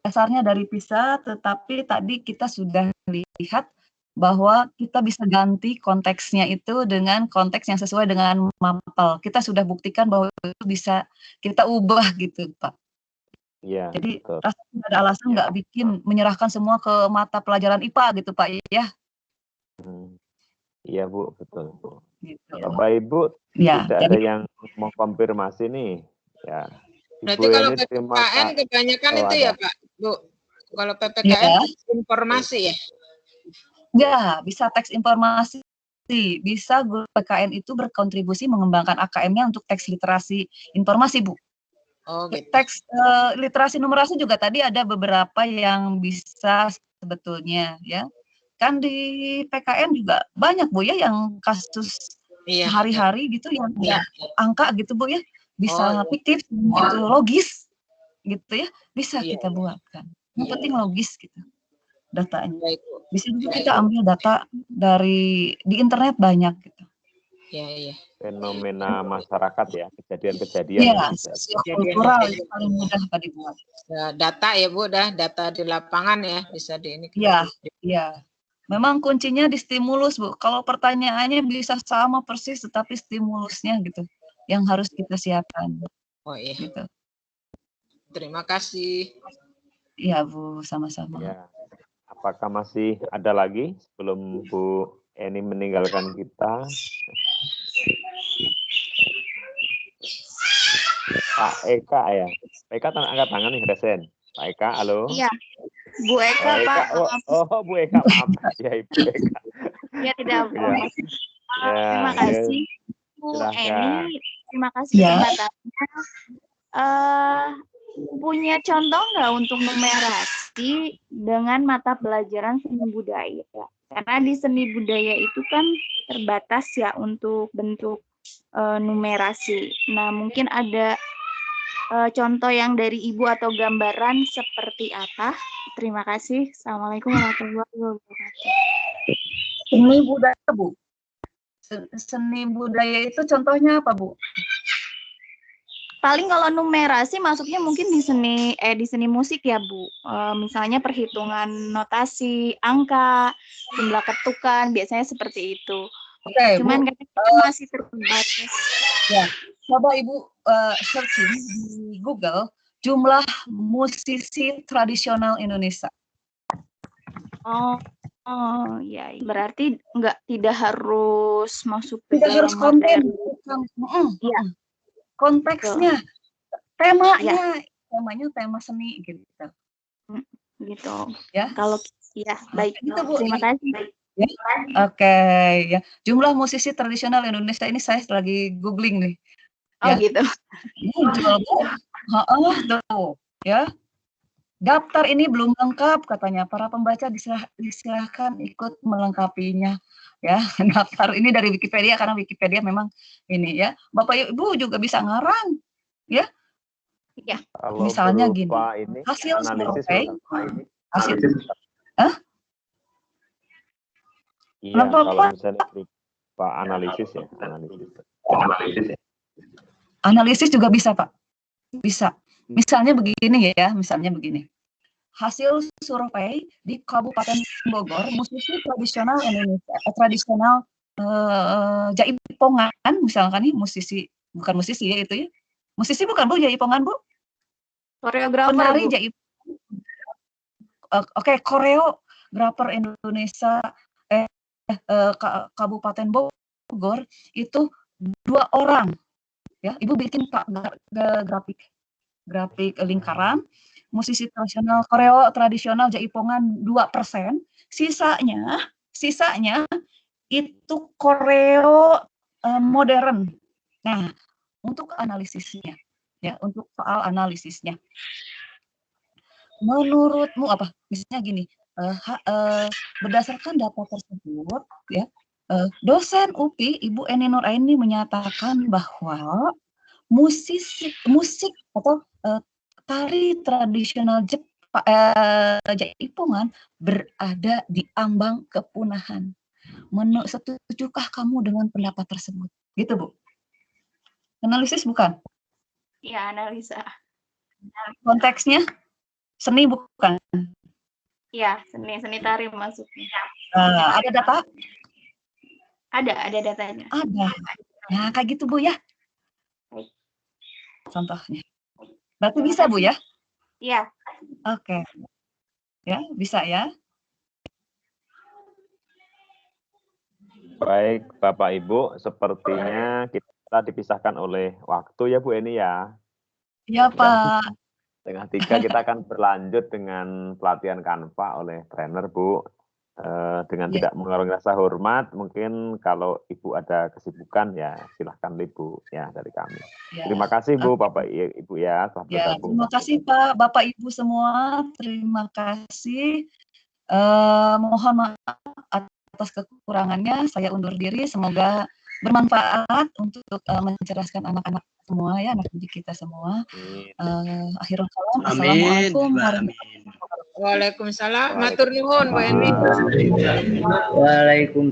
Dasarnya dari PISA, tetapi tadi kita sudah lihat bahwa kita bisa ganti konteksnya itu dengan konteks yang sesuai dengan mapel. Kita sudah buktikan bahwa itu bisa kita ubah gitu, Pak. Iya. Jadi rasanya ada alasan nggak menyerahkan semua ke mata pelajaran IPA gitu, Pak ya. Iya Bu, betul Bu. Gitu. Bapak Ibu tidak ada yang mau konfirmasi nih, ya. Berarti kalau PPKN kebanyakan itu ya Pak, Bu. Kalau PPKN informasi ya? Ya, bisa teks informasi. Bisa guru PKN itu berkontribusi mengembangkan AKM-nya untuk teks literasi informasi, Bu. Oh, gitu. Teks literasi numerasi juga tadi ada beberapa yang bisa sebetulnya ya. Kan di PKN juga banyak Bu ya yang kasus sehari-hari gitu yang angka gitu Bu ya. Bisa fiktif gitu, logis gitu ya. Bisa kita buatkan. Yang penting logis gitu datanya. Bisa juga kita ambil data di internet banyak gitu. Iya, iya. fenomena masyarakat ya, kejadian-kejadian. Iya, sosiokultural itu paling mudah Pak dibuat. Data ya Bu, data di lapangan ya bisa di ini. Iya, iya. Memang kuncinya di stimulus Bu. Kalau pertanyaannya bisa sama persis, tetapi stimulusnya gitu yang harus kita siapkan. Oh iya. Gitu. Terima kasih. Iya Bu, sama-sama. Ya. Apakah masih ada lagi sebelum Bu Eni meninggalkan kita? Pak Eka ya. Pak Eka angkat tangan nih, Resen. Pak Eka, halo. Iya, Bu Eka, Pak. Oh, Bu Eka, maaf. Ya, Ibu Eka. Ya, tidak apa. Ya, terima kasih, Bu silahkan. Eni. Terima kasih kesempatannya. Punya contoh nggak untuk numerasi dengan mata pelajaran seni budaya? Karena di seni budaya itu kan terbatas ya untuk bentuk numerasi. Nah, mungkin ada contoh yang dari Ibu atau gambaran seperti apa? Terima kasih. Assalamualaikum warahmatullahi wabarakatuh. Seni budaya, Bu. Seni budaya itu contohnya apa, Bu? Paling kalau numerasi masuknya mungkin di seni musik ya, Bu. Misalnya perhitungan notasi, angka, jumlah ketukan, biasanya seperti itu. Oke, cuman Bu, masih terbatas. Ya, coba Ibu searching di Google jumlah musisi tradisional Indonesia. Oh, ya, berarti tidak harus masuk ke tidak harus konten, ya. Konteksnya, temanya tema seni gitu. Gitu. Ya. Kalau ya, baik. Gitu, Bu. Terima kasih. Ya. Oke, ya. Jumlah musisi tradisional Indonesia ini saya lagi googling nih. Oh, ya. gitu. Muncul, Bu. Tuh, ya. Daftar ini belum lengkap katanya. Para pembaca disilahkan ikut melengkapinya. Ya, daftar ini dari Wikipedia karena Wikipedia memang ini ya. Bapak Ibu juga bisa ngarang, ya. Ya. Kalau misalnya gini, ini, hasil survei, iya, kalau misalnya Pak analisis ya, analisis juga bisa Pak, bisa. Misalnya begini ya, misalnya begini. Hasil survei di Kabupaten Bogor, musisi tradisional Indonesia, tradisional Jaipongan, misalkan nih musisi, bukan musisi ya itu ya, musisi bukan Bu, Jaipongan Bu? Koreografer, penari Bu. Jaipongan. Oke, koreografer Indonesia, Kabupaten Bogor itu 2 orang, ya. Ibu bikin grafik lingkaran. Musisi tradisional koreo tradisional Jaipongan 2%, sisanya itu koreo modern. Nah, untuk analisisnya, ya, untuk soal analisisnya, menurutmu apa? Misalnya gini, berdasarkan data tersebut, ya, dosen UPI Ibu Eni Nuraini menyatakan bahwa musik atau tari tradisional Jaipongan berada di ambang kepunahan. Setujukah kamu dengan pendapat tersebut? Gitu, Bu. Analisis bukan? Iya, analisa. Konteksnya seni bukan? Iya, seni tari masuknya. Ada data? Ada datanya. Ada. Nah, kayak gitu, Bu ya. Baik. Contohnya. Berarti bisa, Bu ya? Iya. Oke. Ya, bisa ya. Baik, Bapak Ibu, sepertinya kita dipisahkan oleh waktu ya Bu Eni ya. Iya, Pak. 2:30 kita akan berlanjut dengan pelatihan Canva oleh trainer Bu. Dengan tidak mengurangi rasa hormat, mungkin kalau Ibu ada kesibukan ya silahkan Ibu ya dari kami. Ya. Terima kasih Bu, Bapak Ibu ya. Ya, terima kasih Pak, Bapak Ibu semua. Terima kasih. Mohon maaf atas kekurangannya. Saya undur diri. Semoga bermanfaat untuk mencerdaskan anak-anak semua ya, anak didik kita semua. Akhirul kalam. Assalamualaikum warahmatullahi wabarakatuh. Waalaikumsalam. Matur nuwun Bu Eni. Waalaikumsalam.